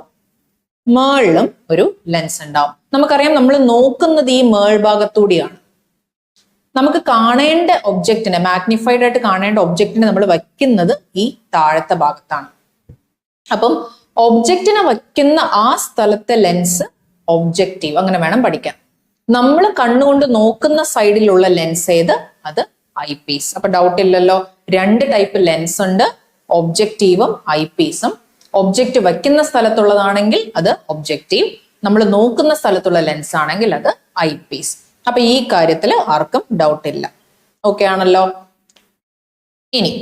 മേളിലും ഒരു ലെൻസ് ഉണ്ടാവും. നമുക്കറിയാം നമ്മൾ നോക്കുന്നത് ഈ മേൾ ഭാഗത്തൂടെയാണ്. നമുക്ക് കാണേണ്ട ഒബ്ജക്റ്റിനെ, മാഗ്നിഫൈഡ് ആയിട്ട് കാണേണ്ട ഒബ്ജക്റ്റിനെ നമ്മൾ വയ്ക്കുന്നത് ഈ താഴത്തെ ഭാഗത്താണ്. അപ്പം ഒബ്ജക്റ്റിനെ വയ്ക്കുന്ന ആ സ്ഥലത്തെ ലെൻസ് ഒബ്ജക്റ്റീവ്, അങ്ങനെ വേണം പഠിക്കാൻ. നമ്മൾ കണ്ണുകൊണ്ട് നോക്കുന്ന സൈഡിലുള്ള ലെൻസ് ഏത്? അത് ഐ പീസ്. അപ്പൊ ഡൗട്ട് ഇല്ലല്ലോ, 2 ടൈപ്പ് ലെൻസ് ഉണ്ട്, ഒബ്ജക്റ്റീവും ഐ പീസും. ഒബ്ജക്റ്റ് വയ്ക്കുന്ന സ്ഥലത്തുള്ളതാണെങ്കിൽ അത് ഒബ്ജക്റ്റീവ്, നമ്മൾ നോക്കുന്ന സ്ഥലത്തുള്ള ലെൻസ് ആണെങ്കിൽ അത് ഐ പീസ്. അപ്പൊ ഈ കാര്യത്തിൽ ആർക്കും ഡൗട്ട് ഇല്ല. ഓക്കെ ആണല്ലോ. ഇനി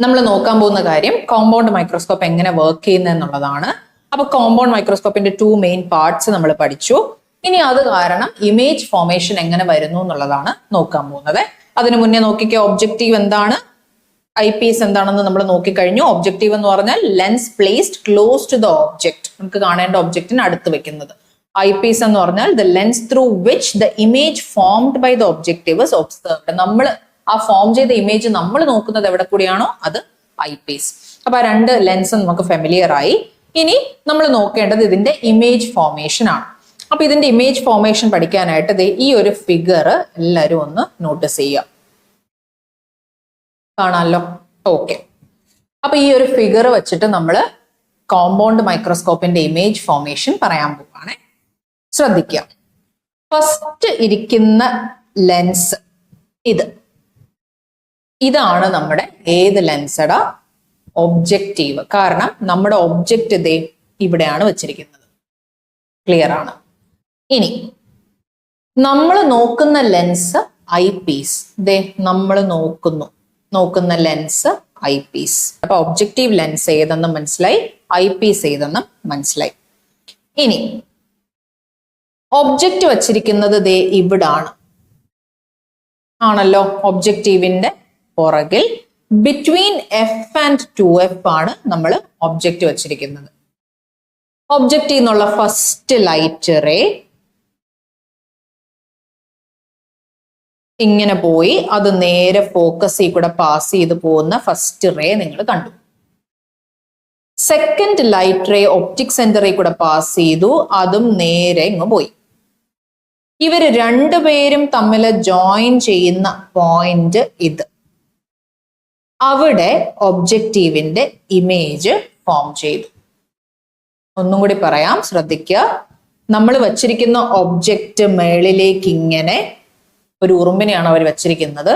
നമ്മൾ നോക്കാൻ പോകുന്ന കാര്യം കോമ്പൗണ്ട് മൈക്രോസ്കോപ്പ് എങ്ങനെ വർക്ക് ചെയ്യുന്നത് എന്നുള്ളതാണ്. അപ്പൊ കോമ്പൗണ്ട് മൈക്രോസ്കോപ്പിന്റെ 2 മെയിൻ പാർട്സ് നമ്മൾ പഠിച്ചു. ഇനി അത് കാരണം ഇമേജ് ഫോർമേഷൻ എങ്ങനെ വരുന്നു എന്നുള്ളതാണ് നോക്കാൻ പോകുന്നത്. അതിനു മുന്നേ നോക്കിക്കോ, ഒബ്ജക്റ്റീവ് എന്താണ്, ഐ പീസ് എന്താണെന്ന് നമ്മൾ നോക്കിക്കഴിഞ്ഞു. ഒബ്ജക്റ്റീവ് എന്ന് പറഞ്ഞാൽ lens placed close to the object, നമുക്ക് കാണേണ്ട ഒബ്ജക്റ്റിന് അടുത്ത് വെക്കുന്നത്. ഐ പീസ് എന്ന് പറഞ്ഞാൽ the lens through which the image formed by the objective is observed. നമ്മൾ ആ ഫോം ചെയ്ത ഇമേജ് നമ്മൾ നോക്കുന്നത് എവിടെ കൂടിയാണോ അത് ഐ പീസ്. അപ്പൊ ആ 2 ലെൻസ് നമുക്ക് ഫെമിലിയർ ആയി. ഇനി നമ്മൾ നോക്കേണ്ടത് ഇതിന്റെ ഇമേജ് ഫോർമേഷൻ ആണ്. അപ്പൊ ഇതിന്റെ ഇമേജ് ഫോർമേഷൻ പഠിക്കാനായിട്ട് ഈ ഒരു ഫിഗർ എല്ലാവരും ഒന്ന് നോട്ടീസ് ചെയ്യുക. കാണാമല്ലോ. ഓക്കെ, അപ്പൊ ഈ ഒരു ഫിഗർ വെച്ചിട്ട് നമ്മൾ കോമ്പൗണ്ട് മൈക്രോസ്കോപ്പിന്റെ ഇമേജ് ഫോർമേഷൻ പറയാൻ പോവാണ്. ശ്രദ്ധിക്കുക, ഫസ്റ്റ് ഇരിക്കുന്ന ലെൻസ് ഇതാണ് നമ്മുടെ ഏത് ലെൻസടാ? ഒബ്ജക്റ്റീവ്. കാരണം നമ്മുടെ ഒബ്ജക്റ്റ് ഇവിടെയാണ് വെച്ചിരിക്കുന്നത്. ക്ലിയർ ആണ്. ഇനി നമ്മൾ നോക്കുന്ന ലെൻസ് ഐ പീസ്. നമ്മൾ നോക്കുന്ന ലെൻസ് ഐ പീസ്. അപ്പൊ ഒബ്ജക്റ്റീവ് ലെൻസ് ഏതെന്നും മനസ്സിലായി, ഐ പീസ് ഏതെന്നും മനസ്സിലായി. ഇനി ഒബ്ജക്റ്റ് വച്ചിരിക്കുന്നത് ഇവിടാണ് ആണല്ലോ. ഒബ്ജക്റ്റീവിന്റെ പുറകിൽ ബിറ്റ്വീൻ F and 2F ആണ് നമ്മൾ ഒബ്ജക്റ്റ് വച്ചിരിക്കുന്നത്. ഒബ്ജക്റ്റീവ് എന്നുള്ള ഫസ്റ്റ് ലൈറ്റ് റേ ഇങ്ങനെ പോയി, അത് നേരെ ഫോക്കസിൽ കൂടെ പാസ് ചെയ്ത് പോകുന്ന ഫസ്റ്റ് റേ നിങ്ങൾ കണ്ടു. സെക്കൻഡ് ലൈറ്റ് റേ ഒപ്റ്റിക് സെന്ററിൽ കൂടെ പാസ് ചെയ്തു, അതും നേരെ ഇങ്ങ് പോയി. ഇവര് രണ്ടുപേരും തമ്മിൽ ജോയിൻ ചെയ്യുന്ന പോയിന്റ് ഇത്. അവിടെ ഒബ്ജക്റ്റീവിന്റെ ഇമേജ് ഫോം ചെയ്തു. ഒന്നും കൂടി പറയാം, ശ്രദ്ധിക്കുക. നമ്മൾ വച്ചിരിക്കുന്ന ഒബ്ജക്റ്റ് മേളിലേക്ക് ഇങ്ങനെ ഒരു ഉറുമ്പിനെയാണ് അവർ വെച്ചിരിക്കുന്നത്.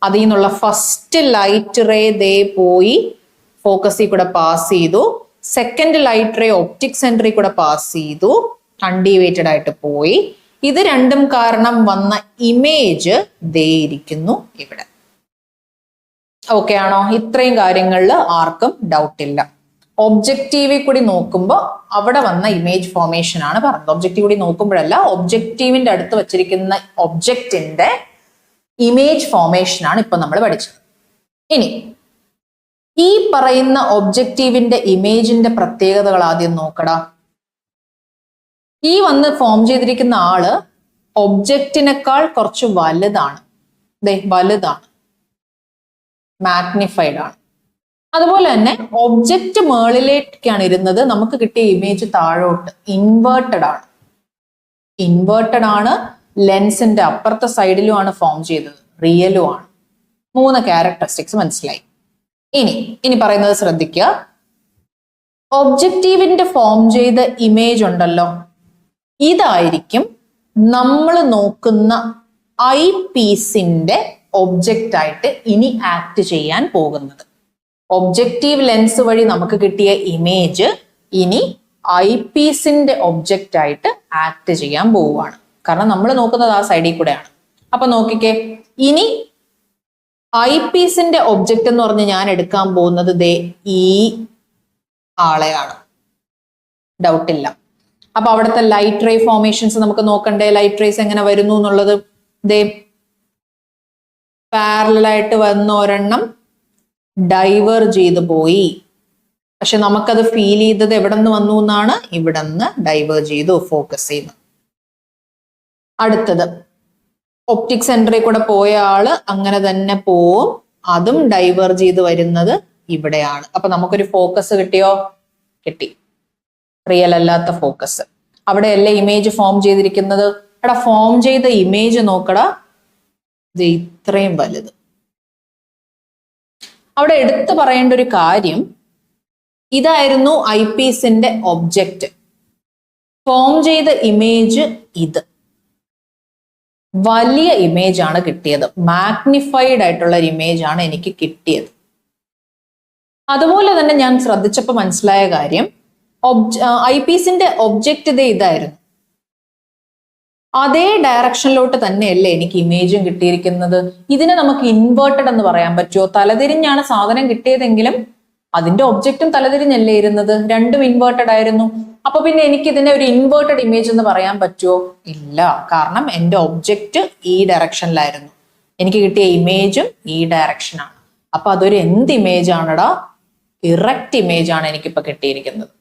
അതിൽ നിന്നുള്ള ഫസ്റ്റ് ലൈറ്റ് റേ ദേ പോയി ഫോക്കസിൽ കൂടെ പാസ് ചെയ്തു. സെക്കൻഡ് ലൈറ്റ് റേ ഒപ്റ്റിക് സെന്ററിൽ കൂടെ പാസ് ചെയ്തു, അൺഡിവേറ്റഡ് ആയിട്ട് പോയി. ഇത് രണ്ടും കാരണം വന്ന ഇമേജ് ദേ ഇരിക്കുന്നു ഇവിടെ. ഓക്കെ ആണോ? ഇത്രയും കാര്യങ്ങളിൽ ആർക്കും ഡൗട്ട് ഇല്ല. ഒബ്ജക്റ്റീവിൽ കൂടി നോക്കുമ്പോൾ അവിടെ വന്ന ഇമേജ് ഫോർമേഷൻ ആണ് പറഞ്ഞത്. ഒബ്ജക്റ്റീവ് കൂടി നോക്കുമ്പോഴല്ല, ഒബ്ജക്റ്റീവിന്റെ അടുത്ത് വെച്ചിരിക്കുന്ന ഒബ്ജക്റ്റിന്റെ ഇമേജ് ഫോർമേഷൻ ആണ് ഇപ്പൊ നമ്മൾ പഠിച്ചത്. ഇനി ഈ പറയുന്ന ഒബ്ജക്റ്റീവിന്റെ ഇമേജിന്റെ പ്രത്യേകതകൾ ആദ്യം നോക്കടാ. ഈ വന്ന് ഫോം ചെയ്തിരിക്കുന്ന ആള് ഒബ്ജക്റ്റിനേക്കാൾ കുറച്ച് വലുതാണ്, വലുതാണ്, മാഗ്നിഫൈഡ് ആണ്. അതുപോലെ തന്നെ ഒബ്ജക്റ്റ് മേളിലേക്കാണ് ഇരുന്നത്, നമുക്ക് കിട്ടിയ ഇമേജ് താഴോട്ട് ഇൻവേർട്ടഡ് ആണ്. ഇൻവേർട്ടഡ് ആണ്, ലെൻസിന്റെ അപ്പുറത്തെ സൈഡിലും ആണ് ഫോം ചെയ്തത്, റിയലും ആണ്. 3 ക്യാരക്ടറിസ്റ്റിക്സ് മനസ്സിലായി. ഇനി പറയുന്നത് ശ്രദ്ധിക്കുക. ഒബ്ജക്റ്റീവിന്റെ ഫോം ചെയ്ത ഇമേജ് ഉണ്ടല്ലോ, ഇതായിരിക്കും നമ്മൾ നോക്കുന്ന ഐ പീസിന്റെ ഒബ്ജക്റ്റ് ആയിട്ട് ഇനി ആക്ട് ചെയ്യാൻ പോകുന്നത്. ഒബ്ജക്റ്റീവ് ലെൻസ് വഴി നമുക്ക് കിട്ടിയ ഇമേജ് ഇനി ഐ പീസിന്റെ ഒബ്ജക്റ്റ് ആയിട്ട് ആക്ട് ചെയ്യാൻ പോവുകയാണ്. കാരണം നമ്മൾ നോക്കുന്നത് ആ സൈഡിൽ കൂടെയാണ്. അപ്പൊ നോക്കിക്കേ, ഇനി ഐ പീസിന്റെ ഒബ്ജക്റ്റ് എന്ന് പറഞ്ഞ് ഞാൻ എടുക്കാൻ പോകുന്നത് ദേ ഈ ആളെയാണ്, ഡൗട്ടില്ല. അപ്പൊ അവിടുത്തെ ലൈറ്റ് റേ ഫോർമേഷൻസ് നമുക്ക് നോക്കണ്ടേ? ലൈറ്റ് റേസ് എങ്ങനെ വരുന്നു എന്നുള്ളത്. ദേ പാരലായിട്ട് വന്ന ഒരെണ്ണം ഡൈവേർജ് ചെയ്ത് പോയി. പക്ഷെ നമുക്കത് ഫീൽ ചെയ്തത് എവിടെ നിന്ന് വന്നു എന്നാണ്, ഇവിടെ നിന്ന് ഡൈവേർജ് ചെയ്തു, ഫോക്കസ് ചെയ്തു. അടുത്തത് ഒപ്റ്റിക് സെന്ററിൽ കൂടെ പോയ ആള് അങ്ങനെ തന്നെ പോവും, അതും ഡൈവേർജ് ചെയ്ത് വരുന്നത് ഇവിടെയാണ്. അപ്പൊ നമുക്കൊരു ഫോക്കസ് കിട്ടിയോ? കിട്ടി. റിയൽ അല്ലാത്ത ഫോക്കസ്. അവിടെയല്ലേ ഇമേജ് ഫോം ചെയ്തിരിക്കുന്നത്. എടാ, ഫോം ചെയ്ത ഇമേജ് നോക്കടാ, ഇത് ഇത്രയും വലുത്. അവിടെ എടുത്തു പറയേണ്ട ഒരു കാര്യം, ഇതായിരുന്നു ഐ പീസിന്റെ ഒബ്ജക്റ്റ്. ഫോം ചെയ്ത ഇമേജ് ഇത് വലിയ ഇമേജ് ആണ് കിട്ടിയത്, മാഗ്നിഫൈഡ് ആയിട്ടുള്ള ഒരു ഇമേജ് ആണ് എനിക്ക് കിട്ടിയത്. അതുപോലെ തന്നെ ഞാൻ ശ്രദ്ധിച്ചപ്പോൾ മനസ്സിലായ കാര്യം, ഐ പീസിന്റെ ഒബ്ജക്റ്റ് ഇതായിരുന്നു. അതേ ഡയറക്ഷനിലോട്ട് തന്നെയല്ലേ എനിക്ക് ഇമേജും കിട്ടിയിരിക്കുന്നത്. ഇതിനെ നമുക്ക് ഇൻവേർട്ടഡ് എന്ന് പറയാൻ പറ്റുമോ? തലതിരിഞ്ഞാണ് സാധനം കിട്ടിയതെങ്കിലും അതിന്റെ ഒബ്ജക്റ്റും തലതിരിഞ്ഞല്ലേ ഇരുന്നത്, രണ്ടും ഇൻവേർട്ടഡ് ആയിരുന്നു. അപ്പൊ പിന്നെ എനിക്ക് ഇതിനെ ഒരു ഇൻവേർട്ടഡ് ഇമേജ് എന്ന് പറയാൻ പറ്റുമോ? ഇല്ല, കാരണം എന്റെ ഒബ്ജക്റ്റ് ഈ ഡയറക്ഷനിലായിരുന്നു, എനിക്ക് കിട്ടിയ ഇമേജും ഈ ഡയറക്ഷനാണ്. അപ്പൊ അതൊരു എന്ത് ഇമേജ് ആണെടാ? ഇറക്റ്റ് ഇമേജ് ആണ് എനിക്കിപ്പോ കിട്ടിയിരിക്കുന്നത്.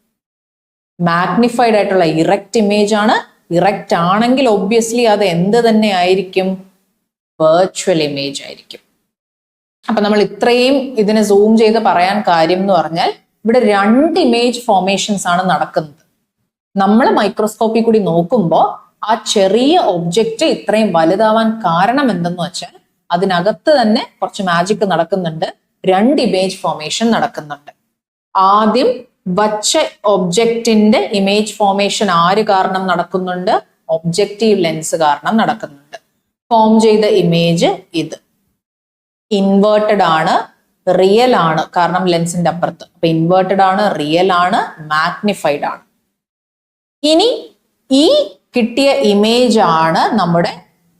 മാഗ്നിഫൈഡ് ആയിട്ടുള്ള ഇറക്റ്റ് ഇമേജ് ആണ്. ഇറക്റ്റ് ആണെങ്കിൽ ഒബ്വിയസ്ലി അത് എന്ത് തന്നെ ആയിരിക്കും? വെർച്വൽ ഇമേജ് ആയിരിക്കും. അപ്പൊ നമ്മൾ ഇത്രയും ഇതിനെ സൂം ചെയ്ത് പറയാൻ കാര്യം എന്ന് പറഞ്ഞാൽ, ഇവിടെ 2 ഇമേജ് ഫോർമേഷൻസ് ആണ് നടക്കുന്നത്. നമ്മൾ മൈക്രോസ്കോപ്പിൽ കൂടി നോക്കുമ്പോൾ ആ ചെറിയ ഒബ്ജക്റ്റ് ഇത്രയും വലുതാവാൻ കാരണം എന്തെന്ന് വെച്ചാൽ അതിനകത്ത് തന്നെ കുറച്ച് മാജിക് നടക്കുന്നുണ്ട്. 2 ഇമേജ് ഫോർമേഷൻ നടക്കുന്നുണ്ട്. ആദ്യം വച്ച ഒബ്ജക്റ്റിന്റെ ഇമേജ് ഫോർമേഷൻ ആര് കാരണം നടക്കുന്നുണ്ട്? ഒബ്ജക്റ്റീവ് ലെൻസ് കാരണം നടക്കുന്നുണ്ട്. ഫോം ചെയ്ത ഇമേജ് ഇത് ഇൻവേർട്ടഡ് ആണ്, റിയൽ ആണ്, കാരണം ലെൻസിന്റെ അപ്പുറത്ത്. അപ്പൊ ഇൻവേർട്ടഡ് ആണ്, റിയൽ ആണ്, മാഗ്നിഫൈഡ് ആണ്. ഇനി ഈ കിട്ടിയ ഇമേജ് ആണ് നമ്മുടെ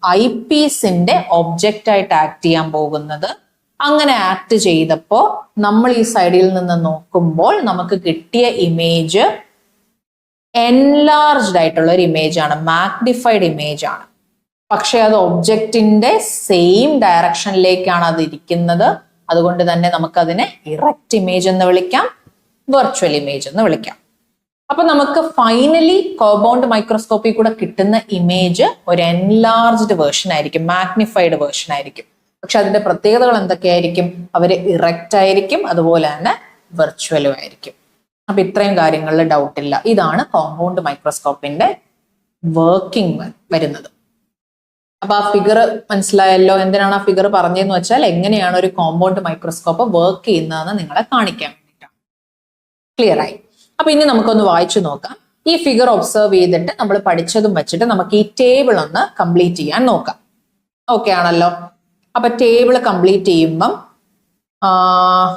ഐ പീസിന്റെ ഒബ്ജക്റ്റ് ആയിട്ട് ആക്ട് ചെയ്യാൻ പോകുന്നത്. അങ്ങനെ ആക്ട് ചെയ്തപ്പോൾ നമ്മൾ ഈ സൈഡിൽ നിന്ന് നോക്കുമ്പോൾ നമുക്ക് കിട്ടിയ ഇമേജ് എൻലാർജ്ഡ് ആയിട്ടുള്ള ഒരു ഇമേജ് ആണ്, മാഗ്നിഫൈഡ് ഇമേജ് ആണ്. പക്ഷെ അത് ഒബ്ജക്റ്റിന്റെ സെയിം ഡയറക്ഷനിലേക്കാണ് അത് ഇരിക്കുന്നത്. അതുകൊണ്ട് തന്നെ നമുക്കതിനെ ഇറക്റ്റ് ഇമേജ് എന്ന് വിളിക്കാം, വെർച്വൽ ഇമേജ് എന്ന് വിളിക്കാം. അപ്പൊ നമുക്ക് ഫൈനലി കോമ്പൗണ്ട് മൈക്രോസ്കോപ്പിൽ കൂടെ കിട്ടുന്ന ഇമേജ് ഒരു എൻലാർജ്ഡ് വേർഷൻ ആയിരിക്കും, മാഗ്നിഫൈഡ് വേർഷൻ ആയിരിക്കും. പക്ഷെ അതിന്റെ പ്രത്യേകതകൾ എന്തൊക്കെയായിരിക്കും? അവര് ഇറക്റ്റ് ആയിരിക്കും, അതുപോലെ തന്നെ വെർച്വലും ആയിരിക്കും. അപ്പൊ ഇത്രയും കാര്യങ്ങളിൽ ഡൗട്ട് ഇല്ല. ഇതാണ് കോമ്പൗണ്ട് മൈക്രോസ്കോപ്പിന്റെ വർക്കിംഗ് വരുന്നത്. അപ്പൊ ആ ഫിഗർ മനസ്സിലായല്ലോ. എന്തിനാണ് ആ ഫിഗർ പറഞ്ഞതെന്ന് വെച്ചാൽ എങ്ങനെയാണ് ഒരു കോമ്പൗണ്ട് മൈക്രോസ്കോപ്പ് വർക്ക് ചെയ്യുന്നതെന്ന് നിങ്ങളെ കാണിക്കാൻ വേണ്ടിയിട്ടാണ്. ക്ലിയർ ആയി. അപ്പൊ ഇനി നമുക്കൊന്ന് വായിച്ചു നോക്കാം. ഈ ഫിഗർ ഒബ്സർവ് ചെയ്തിട്ട് നമ്മൾ പഠിച്ചതും വെച്ചിട്ട് നമുക്ക് ഈ ടേബിൾ ഒന്ന് കംപ്ലീറ്റ് ചെയ്യാൻ നോക്കാം. ഓക്കെ ആണല്ലോ. അപ്പൊ ടേബിൾ കംപ്ലീറ്റ് ചെയ്യുമ്പം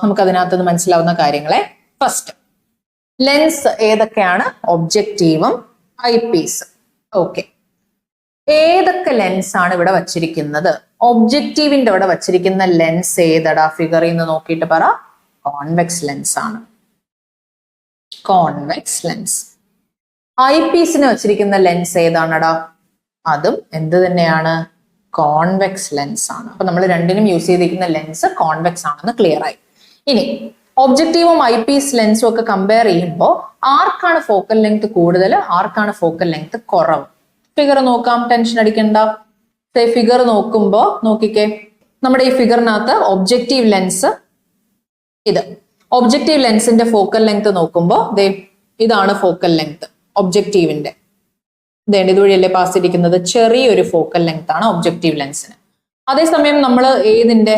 നമുക്ക് അതിനകത്തുനിന്ന് മനസ്സിലാവുന്ന കാര്യങ്ങളെ ഫസ്റ്റ് ലെൻസ് ഏതൊക്കെയാണ്? ഒബ്ജക്റ്റീവും ഐ പീസ്. ഓക്കെ, ഏതൊക്കെ ലെൻസ് ആണ് ഇവിടെ വച്ചിരിക്കുന്നത്? ഒബ്ജക്റ്റീവിന്റെ ഇവിടെ വച്ചിരിക്കുന്ന ലെൻസ് ഏതടാ? ഫിഗറിൽ നിന്ന് നോക്കിയിട്ട് പറ. കോൺവെക്സ് ലെൻസ് ആണ്. Convex lens. ഐ പീസിന് വച്ചിരിക്കുന്ന ലെൻസ് ഏതാണടാ? അതും എന്ത് തന്നെയാണ്? കോൺവെക്സ് ലെൻസ് ആണ്. അപ്പൊ നമ്മൾ രണ്ടിനും യൂസ് ചെയ്തിരിക്കുന്ന ലെൻസ് കോൺവെക്സ് ആണെന്ന് ക്ലിയർ ആയി. ഇനി ഒബ്ജക്റ്റീവും ഐ പീസ് ലെൻസും ഒക്കെ കമ്പയർ ചെയ്യുമ്പോൾ ആർക്കാണ് ഫോക്കൽ ലെങ്ത് കൂടുതൽ, ആർക്കാണ് ഫോക്കൽ ലെങ്ത് കുറവ്? ഫിഗർ നോക്കാം, ടെൻഷൻ അടിക്കണ്ട. ഫിഗർ നോക്കുമ്പോ നോക്കിക്കേ, നമ്മുടെ ഈ ഫിഗറിനകത്ത് ഒബ്ജക്റ്റീവ് ലെൻസ് ഇത്. ഒബ്ജക്റ്റീവ് ലെൻസിന്റെ ഫോക്കൽ ലെങ്ത് നോക്കുമ്പോൾ ഇതാണ് ഫോക്കൽ ലെങ്ത് ഒബ്ജക്റ്റീവിന്റെ. ഇതുവഴിയല്ലേ പാസ് ഇരിക്കുന്നത്. ചെറിയൊരു ഫോക്കൽ ലെങ്ത് ആണ് ഒബ്ജക്റ്റീവ് ലെൻസിന്. അതേസമയം നമ്മൾ ഏതിന്റെ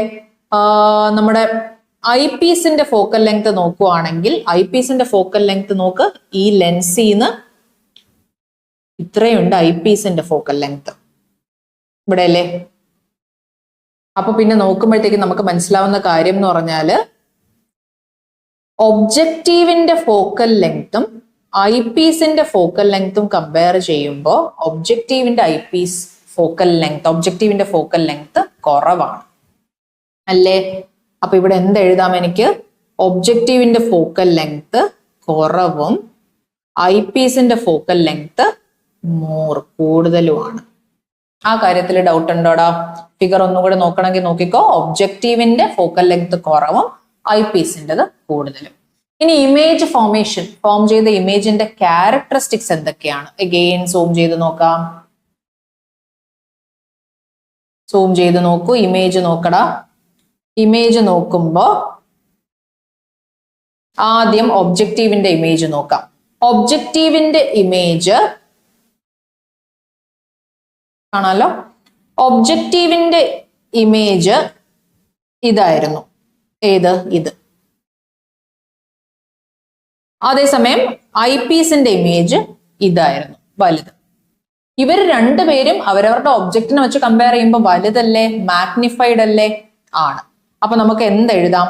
നമ്മുടെ ഐ പീസിന്റെ ഫോക്കൽ ലെങ്ത് നോക്കുവാണെങ്കിൽ ഐ പീസിന്റെ ഫോക്കൽ ലെങ്ത് നോക്ക്. ഈ ലെൻസിന്ന് ഇത്രയുണ്ട് ഐ പീസിന്റെ ഫോക്കൽ ലെങ്ത് ഇവിടെ അല്ലേ. അപ്പൊ പിന്നെ നോക്കുമ്പോഴത്തേക്ക് നമുക്ക് മനസ്സിലാവുന്ന കാര്യം എന്ന് പറഞ്ഞാല് ഒബ്ജക്റ്റീവിന്റെ ഫോക്കൽ ലെങ്ത്തും ഐ പീസിന്റെ ഫോക്കൽ ലെങ്ത്തും കമ്പയർ ചെയ്യുമ്പോൾ ഒബ്ജക്റ്റീവിന്റെ ഐ പീസ് ഫോക്കൽ ലെങ്ത്, ഒബ്ജക്റ്റീവിന്റെ ഫോക്കൽ ലെങ്ത് കുറവാണ് അല്ലേ. അപ്പൊ ഇവിടെ എന്ത് എഴുതാം എനിക്ക്? ഒബ്ജക്റ്റീവിന്റെ ഫോക്കൽ ലെങ്ത് കുറവും ഐ പീസിന്റെ ഫോക്കൽ ലെങ്ത് കൂടുതലുമാണ്. ആ കാര്യത്തിൽ ഡൗട്ട് ഉണ്ടോടാ? ഫിഗർ ഒന്നുകൂടെ നോക്കണമെങ്കിൽ നോക്കിക്കോ. ഒബ്ജക്റ്റീവിന്റെ ഫോക്കൽ ലെങ്ത് കുറവും ഐ പീസിൻ്റെത് കൂടുതലും. ഇനി ഇമേജ് ഫോർമേഷൻ, ഫോം ചെയ്ത ഇമേജിന്റെ ക്യാരക്ടറിസ്റ്റിക്സ് എന്തൊക്കെയാണ്? അഗെയിൻ സൂം ചെയ്ത് നോക്കാം. സൂം ചെയ്ത് നോക്കൂ. ഇമേജ് നോക്കടാ. ഇമേജ് നോക്കുമ്പോ ആദ്യം ഒബ്ജക്റ്റീവിന്റെ ഇമേജ് നോക്കാം. ഒബ്ജക്റ്റീവിന്റെ ഇമേജ് കാണാലോ. ഒബ്ജക്റ്റീവിന്റെ ഇമേജ് ഇതായിരുന്നു. ഏത്? ഇത്. അതേസമയം ഐ പീസിന്റെ ഇമേജ് ഇതായിരുന്നു, വലുത്. ഇവർ രണ്ടുപേരും അവരവരുടെ ഒബ്ജക്റ്റിനെ വെച്ച് കമ്പയർ ചെയ്യുമ്പോൾ വലുതല്ലേ, മാഗ്നിഫൈഡ് അല്ലേ? ആണ്. അപ്പൊ നമുക്ക് എന്തെഴുതാം?